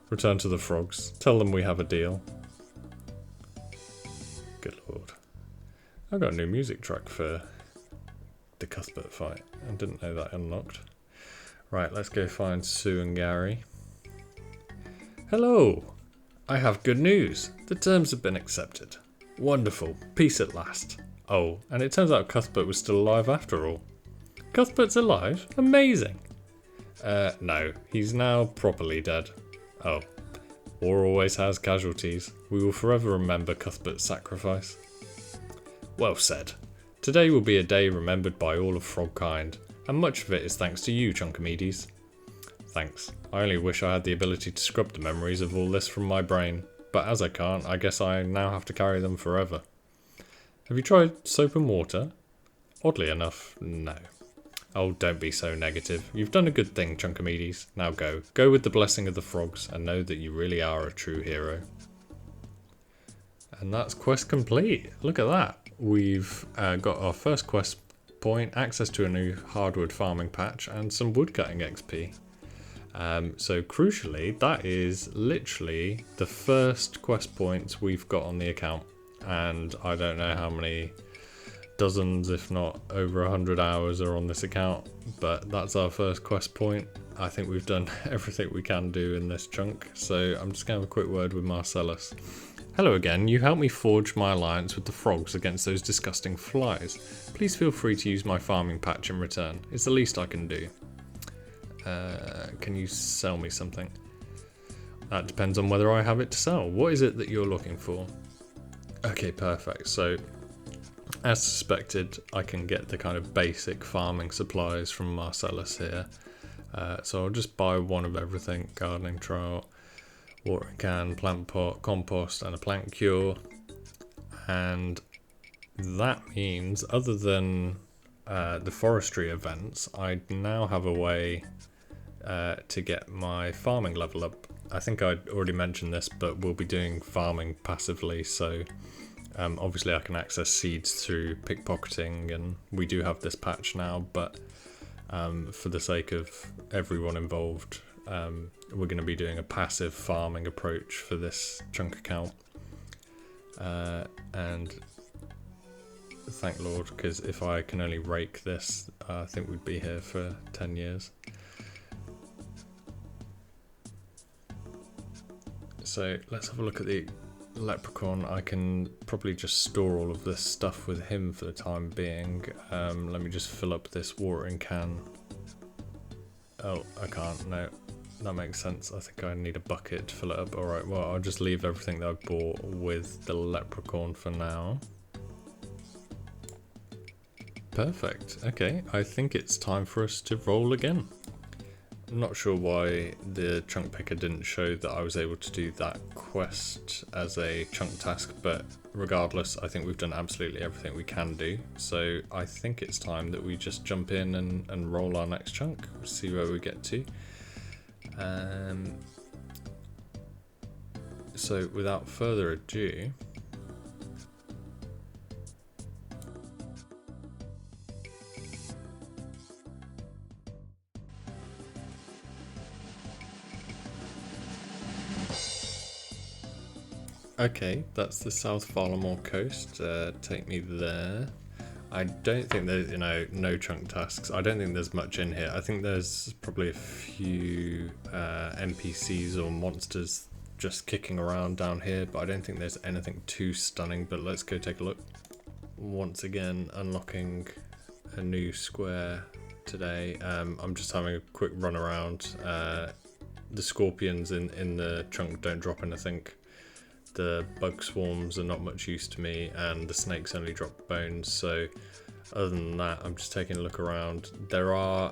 Return to the frogs. Tell them we have a deal. Good lord. I got a new music track for the Cuthbert fight. I didn't know that unlocked. Right, let's go find Sue and Gary. Hello! I have good news. The terms have been accepted. Wonderful. Peace at last. Oh, and it turns out Cuthbert was still alive after all. Cuthbert's alive? Amazing! No. He's now properly dead. Oh. War always has casualties. We will forever remember Cuthbert's sacrifice. Well said. Today will be a day remembered by all of Frogkind, and much of it is thanks to you, Chunkimedes. Thanks. I only wish I had the ability to scrub the memories of all this from my brain, but as I can't, I guess I now have to carry them forever. Have you tried soap and water? Oddly enough, no. Oh, don't be so negative. You've done a good thing, Chunkimedes. Now go. Go with the blessing of the frogs, and know that you really are a true hero. And that's quest complete. Look at that. We've got our first quest point, access to a new hardwood farming patch, and some woodcutting XP. So crucially, that is literally the first quest points we've got on the account. And I don't know how many dozens, if not over 100 hours are on this account, but that's our first quest point. I think we've done everything we can do in this chunk, so I'm just going to have a quick word with Marcellus. Hello again, you helped me forge my alliance with the frogs against those disgusting flies. Please feel free to use my farming patch in return. It's the least I can do. Can you sell me something? That depends on whether I have it to sell. What is it that you're looking for? Okay, perfect. So, as suspected, I can get the kind of basic farming supplies from Marcellus here. So I'll just buy one of everything: gardening trowel, watering can, plant pot, compost, and a plant cure. And that means, other than the forestry events, I now have a way to get my farming level up. I think I'd already mentioned this, but we'll be doing farming passively, so obviously I can access seeds through pickpocketing, and we do have this patch now, but for the sake of everyone involved, we're going to be doing a passive farming approach for this chunk account. And thank Lord, because if I can only rake this, I think we'd be here for 10 years. So let's have a look at the leprechaun. I can probably just store all of this stuff with him for the time being. Let me just fill up this watering can. Oh, I can't, no. That makes sense. I think I need a bucket to fill it up. Alright, well, I'll just leave everything that I bought with the leprechaun for now. Perfect. Okay, I think it's time for us to roll again. I'm not sure why the chunk picker didn't show that I was able to do that quest as a chunk task, but regardless, I think we've done absolutely everything we can do. So I think it's time that we just jump in and roll our next chunk, see where we get to. So without further ado, okay, that's the South Varlamore coast. Take me there. I don't think there's, no chunk tasks. I don't think there's much in here. I think there's probably a few NPCs or monsters just kicking around down here, but I don't think there's anything too stunning. But let's go take a look. Once again, unlocking a new square today. I'm just having a quick run around. The scorpions in the chunk don't drop anything. The bug swarms are not much use to me, and the snakes only drop bones. So other than that, I'm just taking a look around. There are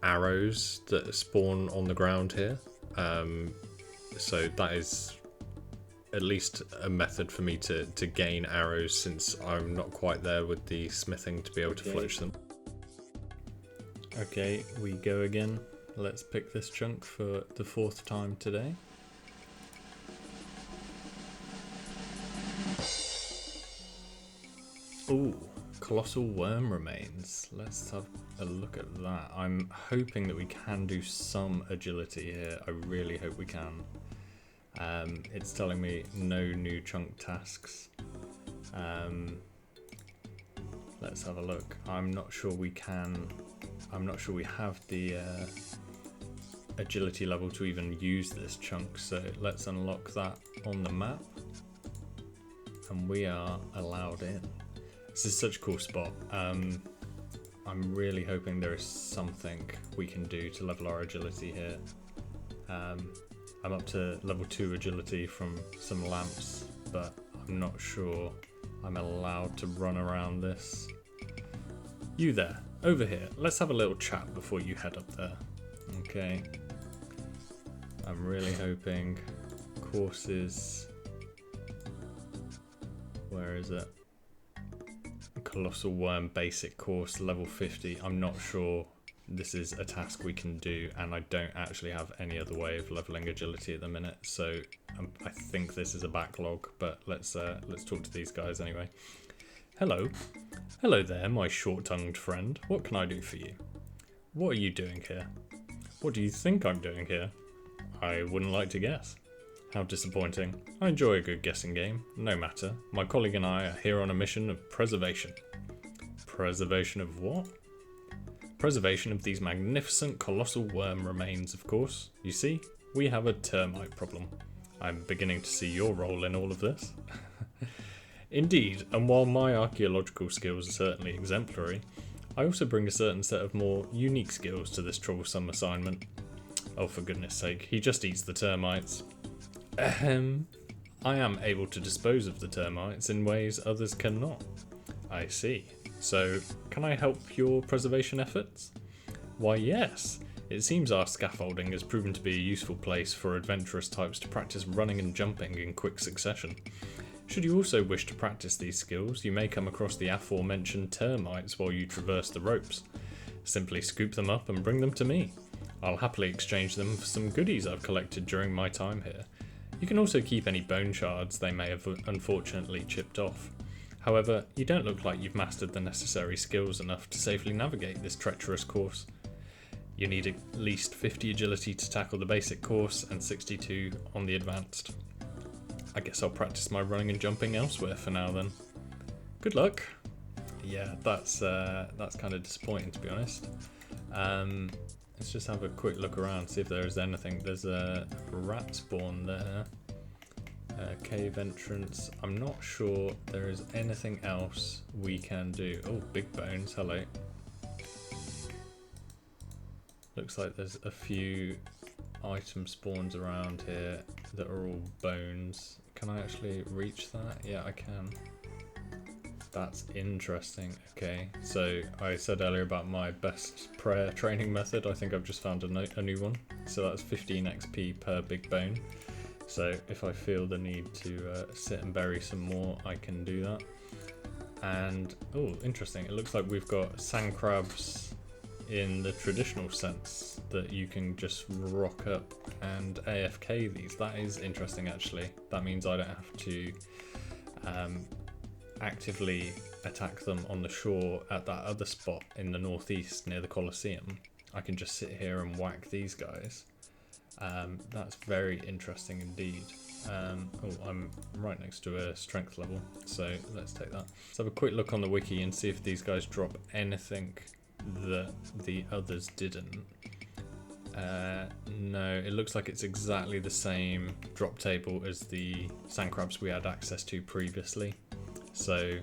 arrows that spawn on the ground here. So that is at least a method for me to gain arrows, since I'm not quite there with the smithing to be able to fletch them. Okay, we go again. Let's pick this chunk for the 4th time today. Ooh, colossal worm remains. Let's have a look at that. I'm hoping that we can do some agility here. I really hope we can. It's telling me no new chunk tasks. Let's have a look. I'm not sure we can. I'm not sure we have the agility level to even use this chunk. So let's unlock that on the map, and we are allowed in. This is such a cool spot. I'm really hoping there is something we can do to level our agility here. I'm up to level 2 agility from some lamps, but I'm not sure I'm allowed to run around this. You there, over here. Let's have a little chat before you head up there. Okay. I'm really hoping courses. Where is it? Colossal Worm Basic Course, level 50. I'm not sure this is a task we can do, and I don't actually have any other way of leveling agility at the minute, so I think this is a backlog, but let's talk to these guys anyway. Hello. Hello there, my short-tongued friend. What can I do for you? What are you doing here? What do you think I'm doing here? I wouldn't like to guess. How disappointing. I enjoy a good guessing game. No matter. My colleague and I are here on a mission of preservation. Preservation of what? Preservation of these magnificent colossal worm remains, of course. You see, we have a termite problem. I'm beginning to see your role in all of this. Indeed, and while my archaeological skills are certainly exemplary, I also bring a certain set of more unique skills to this troublesome assignment. Oh, for goodness sake, he just eats the termites. Ahem. I am able to dispose of the termites in ways others cannot. I see. So, can I help your preservation efforts? Why, yes. It seems our scaffolding has proven to be a useful place for adventurous types to practice running and jumping in quick succession. Should you also wish to practice these skills, you may come across the aforementioned termites while you traverse the ropes. Simply scoop them up and bring them to me. I'll happily exchange them for some goodies I've collected during my time here. You can also keep any bone shards they may have unfortunately chipped off. However, you don't look like you've mastered the necessary skills enough to safely navigate this treacherous course. You need at least 50 agility to tackle the basic course and 62 on the advanced. I guess I'll practice my running and jumping elsewhere for now then. Good luck. Yeah, that's kind of disappointing, to be honest. Let's just have a quick look around, see if there is anything. There's a rat spawn there. Cave entrance. I'm not sure there is anything else we can do. Oh, big bones. Hello. Looks like there's a few item spawns around here that are all bones. Can I actually reach that? Yeah, I can. That's interesting. Okay, so I said earlier about my best prayer training method. I think I've just found a new one. So that's 15 XP per big bone. So if I feel the need to sit and bury some more, I can do that. And, oh, interesting. It looks like we've got sand crabs in the traditional sense that you can just rock up and AFK these. That is interesting actually. That means I don't have to actively attack them on the shore at that other spot in the northeast near the Colosseum. I can just sit here and whack these guys. That's very interesting indeed. Oh, I'm right next to a strength level, so let's take that. Let's have a quick look on the wiki and see if these guys drop anything that the others didn't. No, it looks like it's exactly the same drop table as the sand crabs we had access to previously. So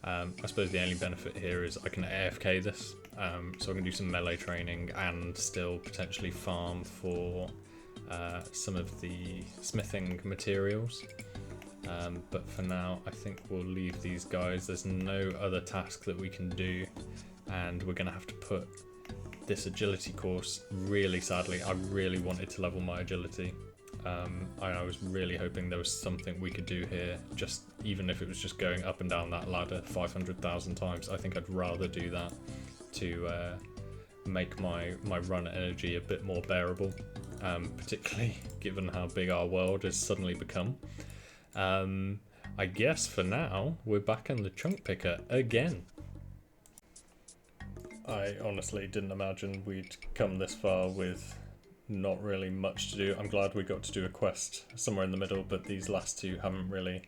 I suppose the only benefit here is I can AFK this, so I can do some melee training and still potentially farm for some of the smithing materials. But for now, I think we'll leave these guys. There's no other task that we can do, and we're going to have to put this agility course. Really sadly, I really wanted to level my agility. I was really hoping there was something we could do here, just even if it was just going up and down that ladder 500,000 times. I think I'd rather do that to make my run energy a bit more bearable, particularly given how big our world has suddenly become. I guess for now, we're back in the chunk picker again. I honestly didn't imagine we'd come this far with not really much to do. I'm glad we got to do a quest somewhere in the middle, but these last two haven't really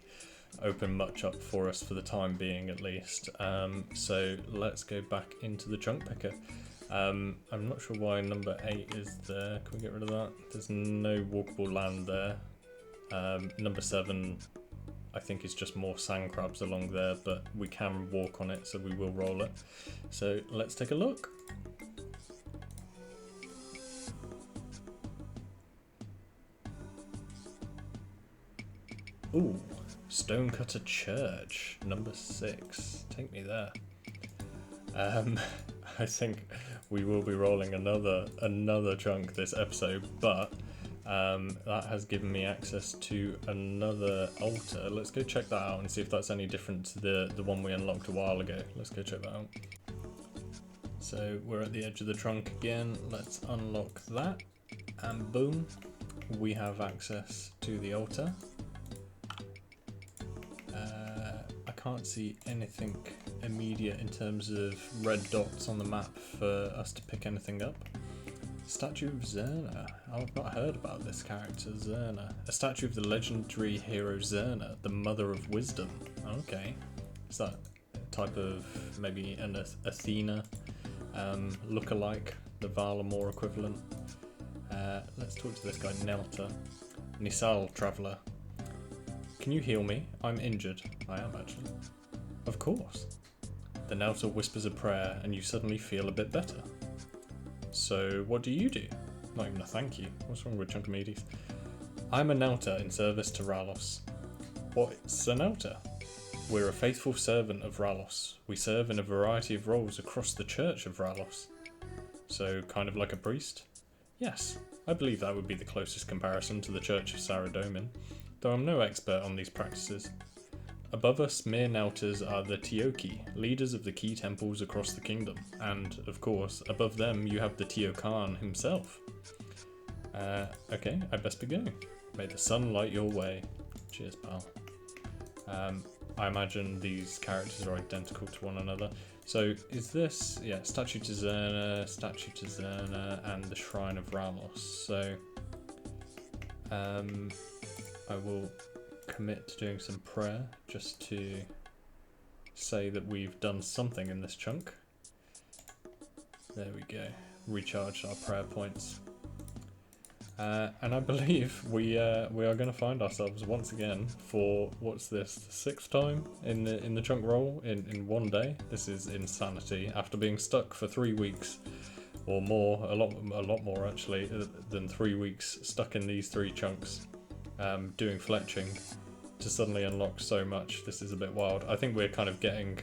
opened much up for us for the time being, at least. So let's go back into the chunk picker. I'm not sure why number 8 is there. Can we get rid of that? There's no walkable land there. Number 7, I think, is just more sand crabs along there, but we can walk on it, so we will roll it. So let's take a look. Ooh, Stonecutter Church, number 6. Take me there. I think we will be rolling another chunk this episode, but that has given me access to another altar. Let's go check that out and see if that's any different to the one we unlocked a while ago. Let's go check that out. So we're at the edge of the trunk again. Let's unlock that, and boom, we have access to the altar. I can't see anything immediate in terms of red dots on the map for us to pick anything up. Statue of Zerna. I've not heard about this character, Zerna. A statue of the legendary hero Zerna, the mother of wisdom. Okay. Is that a type of maybe an Athena look-alike, the Varlamore equivalent? Let's talk to this guy, Nelta. Nisal Traveller. Can you heal me? I'm injured. I am, actually. Of course. The Nelta whispers a prayer and you suddenly feel a bit better. So what do you do? Not even a thank you. What's wrong with Chunkimedes? I'm a Nelta in service to Ralos. What's a Nelta? We're a faithful servant of Ralos. We serve in a variety of roles across the Church of Ralos. So kind of like a priest? Yes, I believe that would be the closest comparison to the Church of Saradomin, though I'm no expert on these practices. Above us, mere Neltas are the Tioki, leaders of the key temples across the kingdom, and, of course, above them you have the Tiokan himself. Okay, I best be going. May the sun light your way. Cheers, pal. I imagine these characters are identical to one another. So, is this, yeah, Statue to Zerna, and the Shrine of Ramos. So, I will commit to doing some prayer just to say that we've done something in this chunk. There we go. Recharged our prayer points. And I believe we are going to find ourselves once again for, what's this, the 6th time in the chunk roll in one day. This is insanity. After being stuck for 3 weeks or more, a lot more actually than 3 weeks stuck in these 3 chunks, doing fletching, to suddenly unlock so much. This is a bit wild. I think we're kind of getting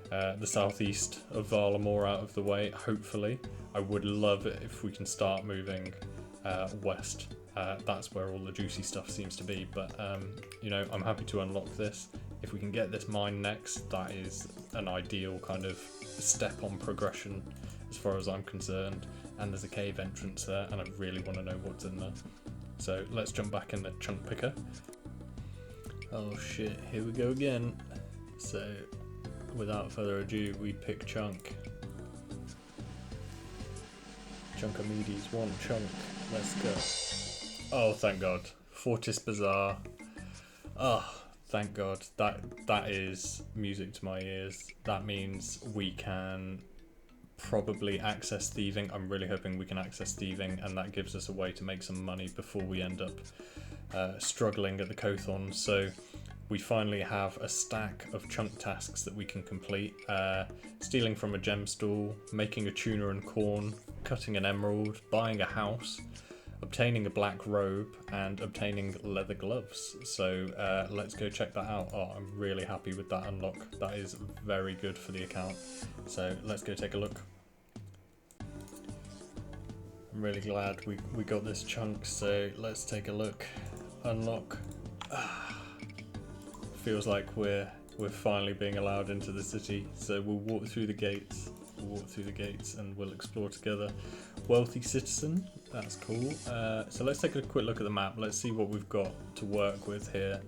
the southeast of Varlamore out of the way, hopefully. I would love it if we can start moving west. That's where all the juicy stuff seems to be, but you know, I'm happy to unlock this. If we can get this mine next, that is an ideal kind of step on progression as far as I'm concerned. and there's a cave entrance there, and I really want to know what's in there. So let's jump back in the chunk picker. Oh shit, here we go again. So without further ado, we pick chunk. Chunkimedes One Chunk. Let's go. Oh, thank God. Fortis Bazaar. Oh, thank God. That is music to my ears. That means we can probably access thieving. I'm really hoping we can access thieving, and that gives us a way to make some money before we end up struggling at the Cothon. So we finally have a stack of chunk tasks that we can complete. Stealing from a gem stall, making a tuna and corn, cutting an emerald, buying a house, obtaining a black robe, and obtaining leather gloves. So let's go check that out. Oh, I'm really happy with that unlock. That is very good for the account. So let's go take a look. I'm really glad we got this chunk, so let's take a look. Unlock. Feels like we're finally being allowed into the city, so we'll walk through the gates. And we'll explore together. Wealthy citizen, that's cool. So let's take a quick look at the map. Let's see what we've got to work with here.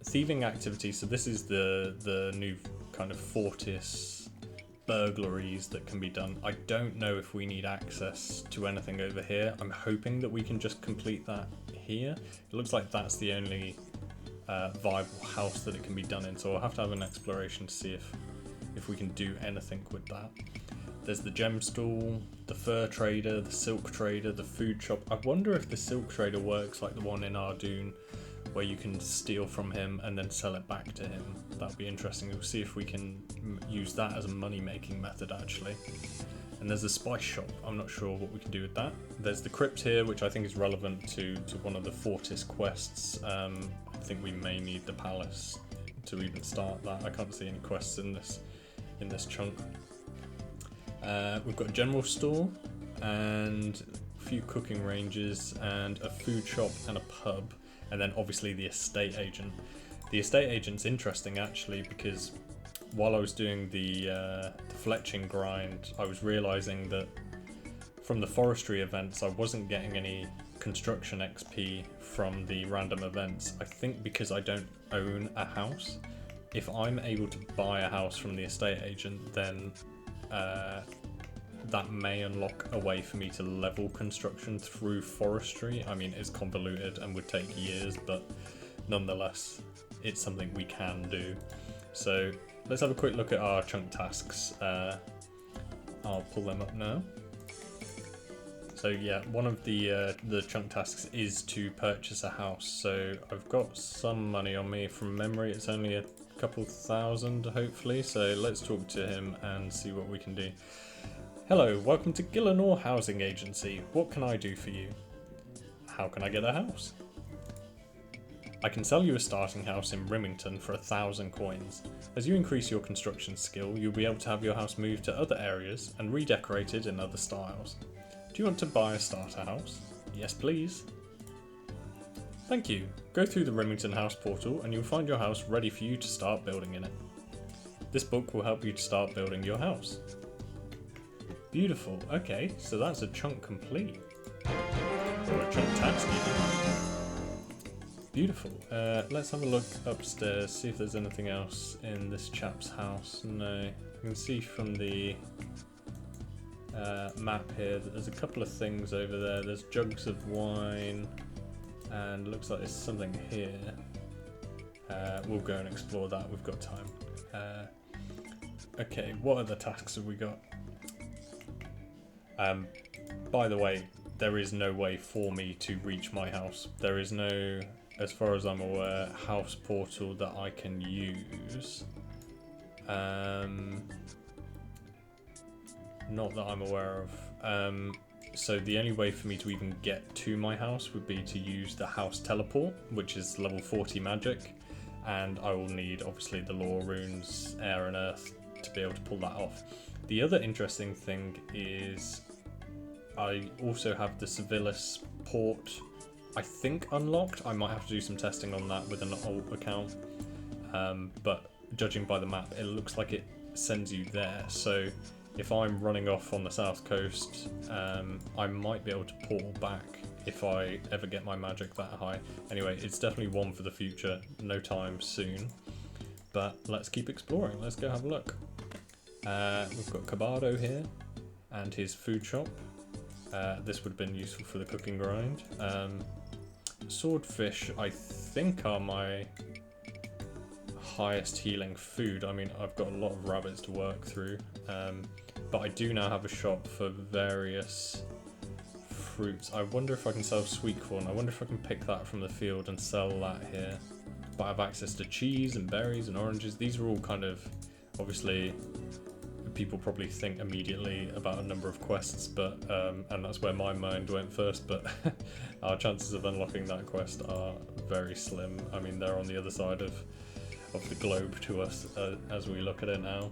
Thieving activity. So this is the new kind of Fortis burglaries that can be done. I don't know if we need access to anything over here. I'm hoping that we can just complete that here. It looks like that's the only viable house that it can be done in, so I'll have to have an exploration to see if we can do anything with that. There's the gem stall, the fur trader, the silk trader, the food shop. I wonder if the silk trader works like the one in Ardoon, where you can steal from him and then sell it back to him. That'd be interesting. We'll see if we can use that as a money-making method, actually. And there's a spice shop. I'm not sure what we can do with that. There's the crypt here, which I think is relevant to one of the Fortis quests. I think we may need the palace to even start that. I can't see any quests in this chunk. We've got a general store and a few cooking ranges and a food shop and a pub, and then obviously the estate agent. The estate agent's interesting actually, because while I was doing the fletching grind, I was realizing that from the forestry events I wasn't getting any construction XP from the random events. I think because I don't own a house. If I'm able to buy a house from the estate agent, then that may unlock a way for me to level construction through forestry. I mean, it's convoluted and would take years, but nonetheless, it's something we can do. So let's have a quick look at our chunk tasks. I'll pull them up now. So yeah, one of the chunk tasks is to purchase a house. So I've got some money on me. From memory, it's only a couple thousand, hopefully. So let's talk to him and see what we can do. Hello, welcome to Gillinor Housing Agency. What can I do for you? How can I get a house? I can sell you a starting house in Rimington for 1,000 coins. As you increase your construction skill, you'll be able to have your house moved to other areas and redecorated in other styles. Do you want to buy a starter house? Yes, please. Thank you. Go through the Rimington House portal and you'll find your house ready for you to start building in it. This book will help you to start building your house. Beautiful. Okay, so that's a chunk complete. Or a chunk task even. Beautiful. Let's have a look upstairs, see if there's anything else in this chap's house. No. You can see from the map here that there's a couple of things over there. There's jugs of wine, and looks like there's something here. We'll go and explore that, we've got time. Okay, what other tasks have we got? By the way, there is no way for me to reach my house. There is no, as far as I'm aware, house portal that I can use. Not that I'm aware of. So the only way for me to even get to my house would be to use the house teleport, which is level 40 magic, and I will need obviously the lore runes, air and earth, to be able to pull that off. The other interesting thing is I also have the Civilis port, I think, unlocked. I might have to do some testing on that with an old account, but judging by the map, it looks like it sends you there. So if I'm running off on the south coast, I might be able to portal back if I ever get my magic that high. Anyway, it's definitely one for the future, no time soon. But let's keep exploring, let's go have a look. We've got Cabado here, and his food shop. This would have been useful for the cooking grind. Swordfish, I think, are my highest healing food. I mean, I've got a lot of rabbits to work through, but I do now have a shop for various fruits. I wonder if I can sell sweet corn. I wonder if I can pick that from the field and sell that here. But I have access to cheese and berries and oranges. These are all kind of, obviously, people probably think immediately about a number of quests, but and that's where my mind went first, but our chances of unlocking that quest are very slim. I mean, they're on the other side of the globe to us as we look at it now.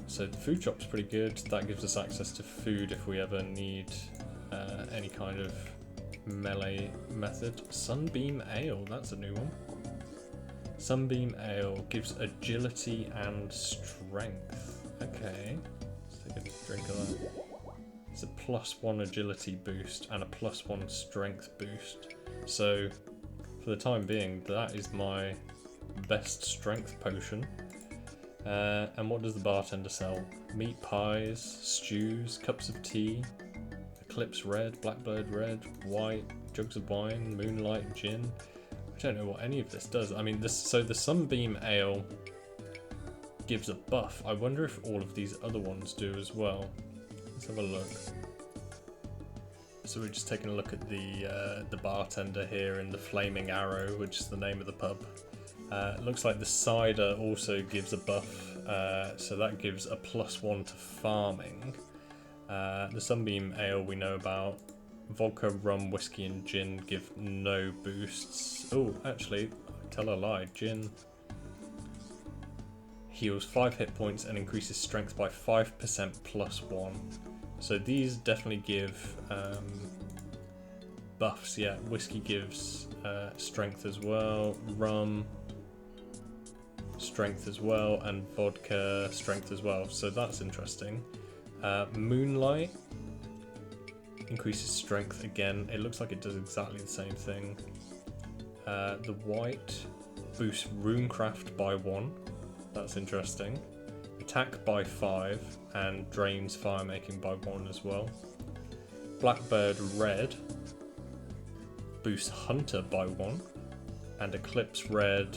So the food shop's pretty good. That gives us access to food if we ever need any kind of melee method. Sunbeam Ale, that's a new one. Sunbeam Ale gives agility and strength. Okay, let's take a drink of that. It's a +1 agility boost and a +1 strength boost. So for the time being, that is my best strength potion. And what does the bartender sell? Meat pies, stews, cups of tea, Eclipse red, Blackbird red, white, jugs of wine, moonlight, gin. I don't know what any of this does. I mean, so the Sunbeam Ale gives a buff. I wonder if all of these other ones do as well. Let's have a look. So we're just taking a look at the bartender here in the Flaming Arrow, which is the name of the pub. It looks like the cider also gives a buff, so that gives a +1 to farming. The Sunbeam Ale we know about. Vodka, rum, whiskey and gin give no boosts. Oh, actually, tell a lie, gin heals 5 hit points and increases strength by 5% +1. So these definitely give buffs, yeah. Whiskey gives strength as well, rum, strength as well, and vodka, strength as well. So that's interesting. Moonlight increases strength again. It looks like it does exactly the same thing. The white boosts runecraft by 1. That's interesting. Attack by 5 and drains fire making by 1 as well. Blackbird red boosts hunter by 1, and Eclipse red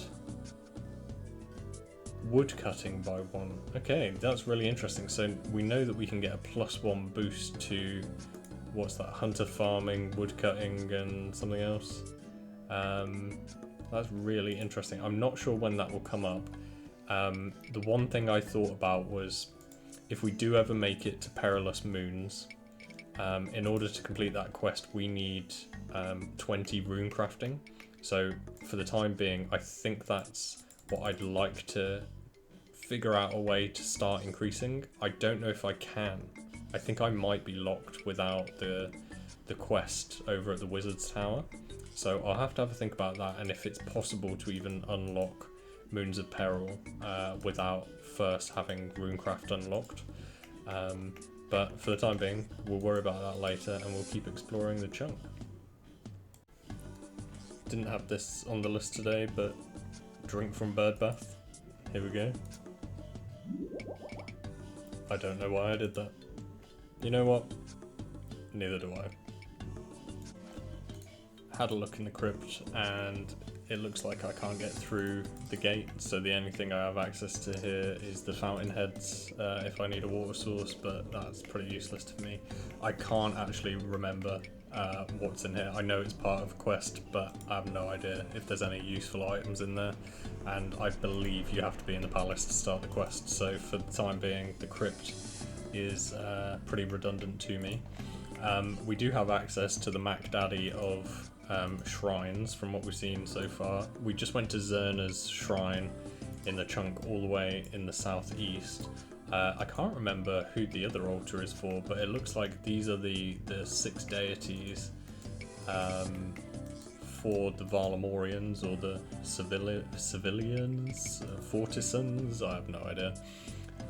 woodcutting by 1. Okay, that's really interesting. So we know that we can get a +1 boost to, what's that, hunter farming, woodcutting and something else. That's really interesting. I'm not sure when that will come up. The one thing I thought about was, if we do ever make it to Perilous Moons, in order to complete that quest we need 20 rune crafting. So for the time being, I think that's what I'd like to figure out a way to start increasing. I don't know if I can. I think I might be locked without the quest over at the Wizard's Tower. So I'll have to have a think about that, and if it's possible to even unlock Moons of Peril without first having Runecraft unlocked. But for the time being, we'll worry about that later, and we'll keep exploring the chunk. Didn't have this on the list today, but drink from Birdbath. Here we go. I don't know why I did that. You know what? Neither do I. Had a look in the crypt, and it looks like I can't get through the gate, so the only thing I have access to here is the fountainheads if I need a water source, but that's pretty useless to me. I can't actually remember what's in here. I know it's part of a quest, but I have no idea if there's any useful items in there, and I believe you have to be in the palace to start the quest, so for the time being the crypt is pretty redundant to me. We do have access to the Mac Daddy of shrines from what we've seen so far. We just went to Zerna's shrine in the chunk all the way in the southeast. I can't remember who the other altar is for, but it looks like these are the 6 deities for the Varlamorians or the civilians, Fortisans, I have no idea.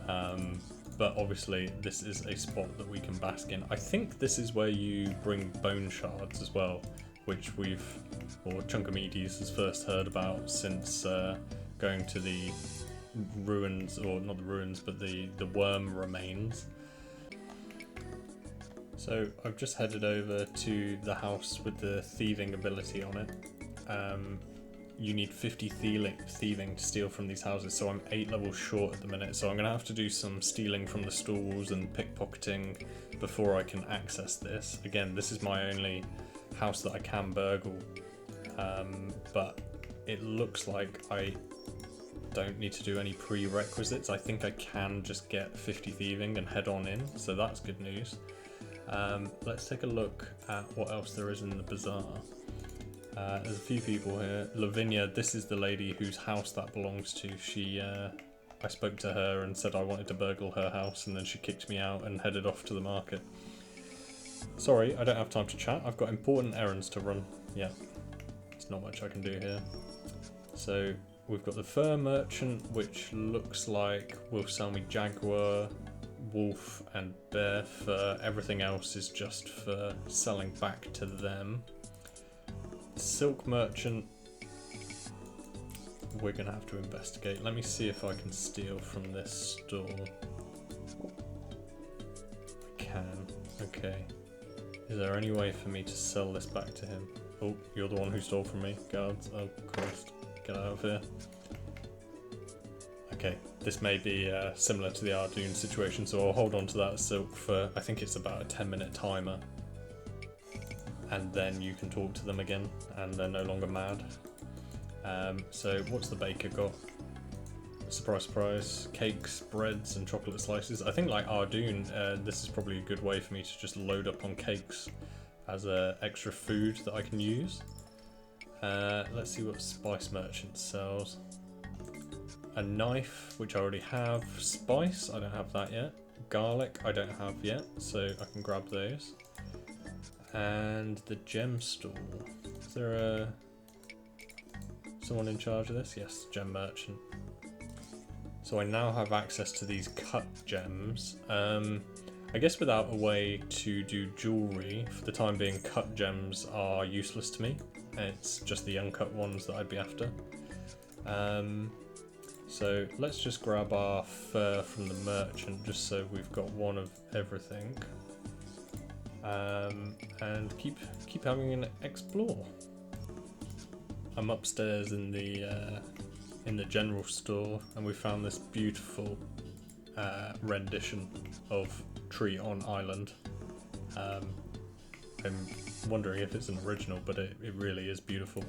But obviously this is a spot that we can bask in. I think this is where you bring bone shards as well, which Chunkimedes has first heard about since going to the ruins, or not the ruins, but the worm remains. So I've just headed over to the house with the thieving ability on it. You need 50 thieving to steal from these houses, so I'm 8 levels short at the minute, so I'm going to have to do some stealing from the stalls and pickpocketing before I can access this. Again, this is my only house that I can burgle, but it looks like I don't need to do any prerequisites. I think I can just get 50 thieving and head on in, so that's good news. Let's take a look at what else there is in the bazaar. There's a few people here. Lavinia, this is the lady whose house that belongs to. I spoke to her and said I wanted to burgle her house, and then she kicked me out and headed off to the market. Sorry, I don't have time to chat. I've got important errands to run. Yeah, there's not much I can do here. So we've got the fur merchant, which looks like will sell me jaguar, wolf and bear fur. Everything else is just for selling back to them. Silk merchant, we're gonna have to investigate. Let me see if I can steal from this store. I can. Okay. Is there any way for me to sell this back to him? Oh, you're the one who stole from me, guards. Oh Christ, get out of here. Okay, this may be similar to the Ardoon situation, so I'll hold on to that silk for, I think it's about a 10-minute timer. And then you can talk to them again, and they're no longer mad. So what's the baker got? Surprise, surprise. Cakes, breads, and chocolate slices. I think like Ardoon, this is probably a good way for me to just load up on cakes as extra food that I can use. Let's see what Spice Merchant sells. A knife, which I already have. Spice, I don't have that yet. Garlic, I don't have yet, so I can grab those. And the gem stall. Is there someone in charge of this? Yes, gem merchant. So I now have access to these cut gems. I guess without a way to do jewellery, for the time being, cut gems are useless to me. It's just the uncut ones that I'd be after. So let's just grab our fur from the merchant, just so we've got one of everything. And keep having an explore. I'm upstairs in the general store, and we found this beautiful rendition of Tree on Island. I'm wondering if it's an original, but it really is beautiful.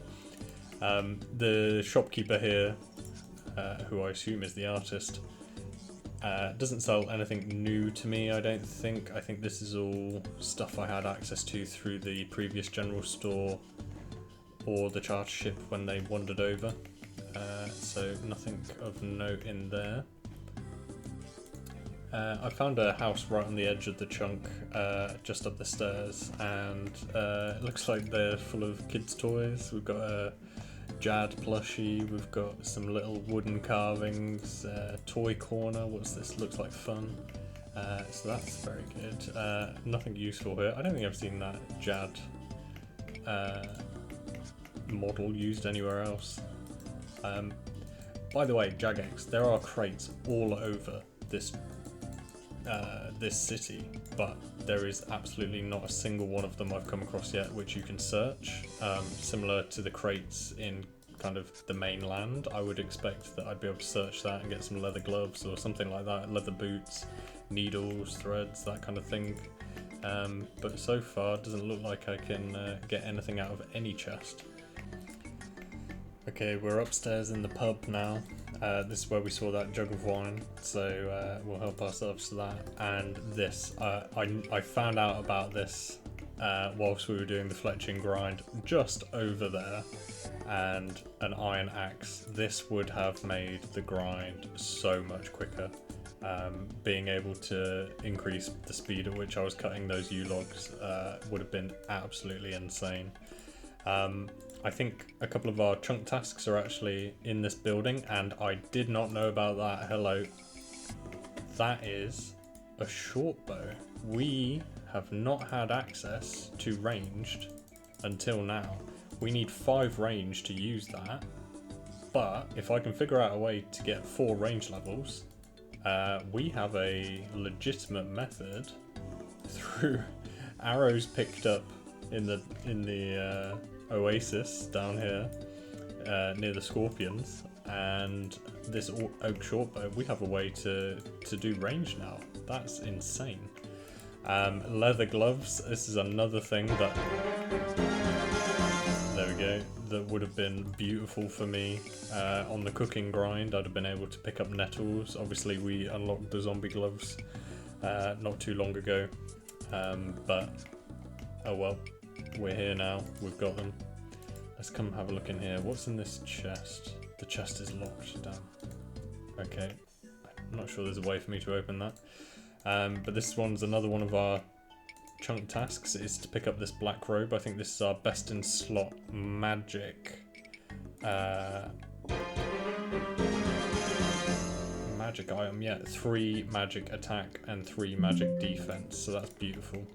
The shopkeeper here, who I assume is the artist, doesn't sell anything new to me, I don't think. I think this is all stuff I had access to through the previous general store or the charter ship when they wandered over. So nothing of note in there. I found a house right on the edge of the chunk, just up the stairs, and it looks like they're full of kids' toys. We've got a Jad plushie, we've got some little wooden carvings, toy corner. What's this? Looks like fun. So that's very good. Nothing useful here. I don't think I've seen that Jad model used anywhere else. By the way, Jagex, there are crates all over this city, but there is absolutely not a single one of them I've come across yet which you can search. Similar to the crates in kind of the mainland, I would expect that I'd be able to search that and get some leather gloves or something like that, leather boots, needles, threads, that kind of thing. But so far it doesn't look like I can get anything out of any chest. Okay, we're upstairs in the pub now. This is where we saw that jug of wine, so we'll help ourselves to that. And this, I found out about this whilst we were doing the Fletching grind just over there, and an iron axe. This would have made the grind so much quicker. Being able to increase the speed at which I was cutting those yew logs would have been absolutely insane. I think a couple of our chunk tasks are actually in this building, and I did not know about that. Hello. that is a short bow. We have not had access to ranged until now. We need 5 range to use that, but if I can figure out a way to get 4 range levels, we have a legitimate method through arrows picked up in the Oasis down here near the Scorpions, and this oak shortbow. We have a way to do range now. That's insane. Leather gloves. This is another thing that, there we go, that would have been beautiful for me on the cooking grind. I'd have been able to pick up nettles. Obviously we unlocked the zombie gloves not too long ago, but oh well, we're here now, we've got them. Let's come have a look in here. What's in this chest? The chest is locked down. Okay, I'm not sure there's a way for me to open that. But this one's another one of our chunk tasks, is to pick up this black robe. I think this is our best in slot magic magic item. Yeah, 3 magic attack and 3 magic defense, so that's beautiful.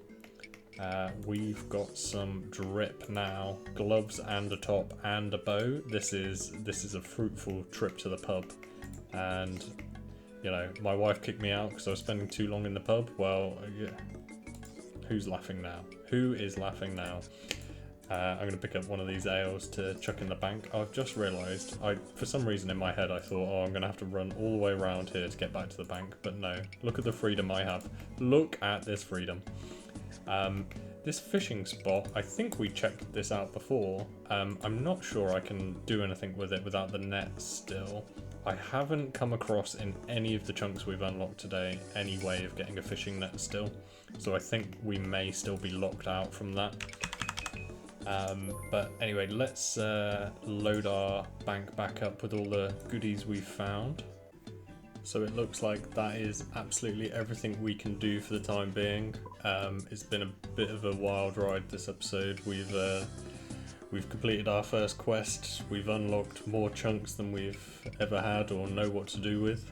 We've got some drip now, gloves and a top and a bow. This is a fruitful trip to the pub, and you know, my wife kicked me out because I was spending too long in the pub. Well, yeah. Who's laughing now? Who is laughing now? I'm going to pick up one of these ales to chuck in the bank. I've just realised, for some reason in my head I thought, oh, I'm going to have to run all the way around here to get back to the bank, but no. Look at the freedom I have. Look at this freedom. This fishing spot, I think we checked this out before. I'm not sure I can do anything with it without the net still. I haven't come across in any of the chunks we've unlocked today any way of getting a fishing net still, so I think we may still be locked out from that. But anyway, let's load our bank back up with all the goodies we've found. So it looks like that is absolutely everything we can do for the time being. It's been a bit of a wild ride this episode. We've completed our first quest, we've unlocked more chunks than we've ever had or know what to do with.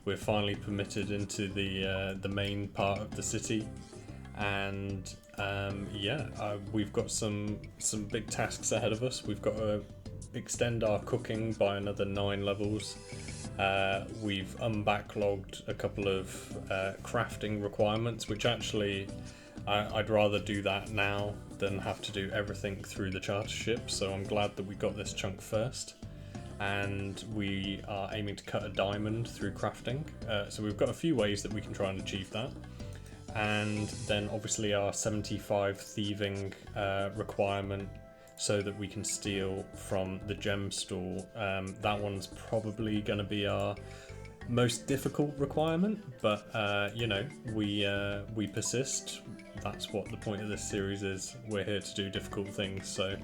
We're finally permitted into the main part of the city, and we've got some big tasks ahead of us. We've got to extend our cooking by another 9 levels. We've unbacklogged a couple of crafting requirements, which actually I'd rather do that now than have to do everything through the charter ship, so I'm glad that we got this chunk first. And we are aiming to cut a diamond through crafting, so we've got a few ways that we can try and achieve that. And then obviously our 75 thieving requirement, so that we can steal from the gem store. That one's probably going to be our most difficult requirement, but you know, we persist. That's what the point of this series is. We're here to do difficult things, so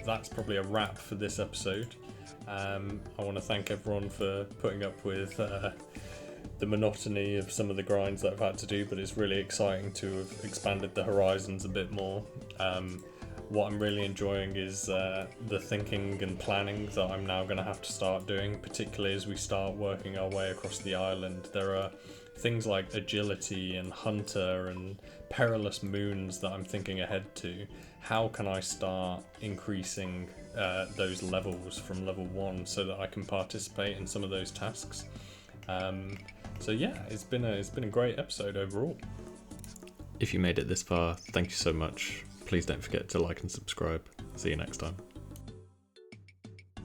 that's probably a wrap for this episode. I want to thank everyone for putting up with the monotony of some of the grinds that I've had to do, but it's really exciting to have expanded the horizons a bit more. What I'm really enjoying is the thinking and planning that I'm now going to have to start doing, particularly as we start working our way across the island. There are things like agility and hunter and perilous moons that I'm thinking ahead to. How can I start increasing those levels from level 1 so that I can participate in some of those tasks? So yeah, it's been a great episode overall. If you made it this far, thank you so much. Please don't forget to like and subscribe. See you next time.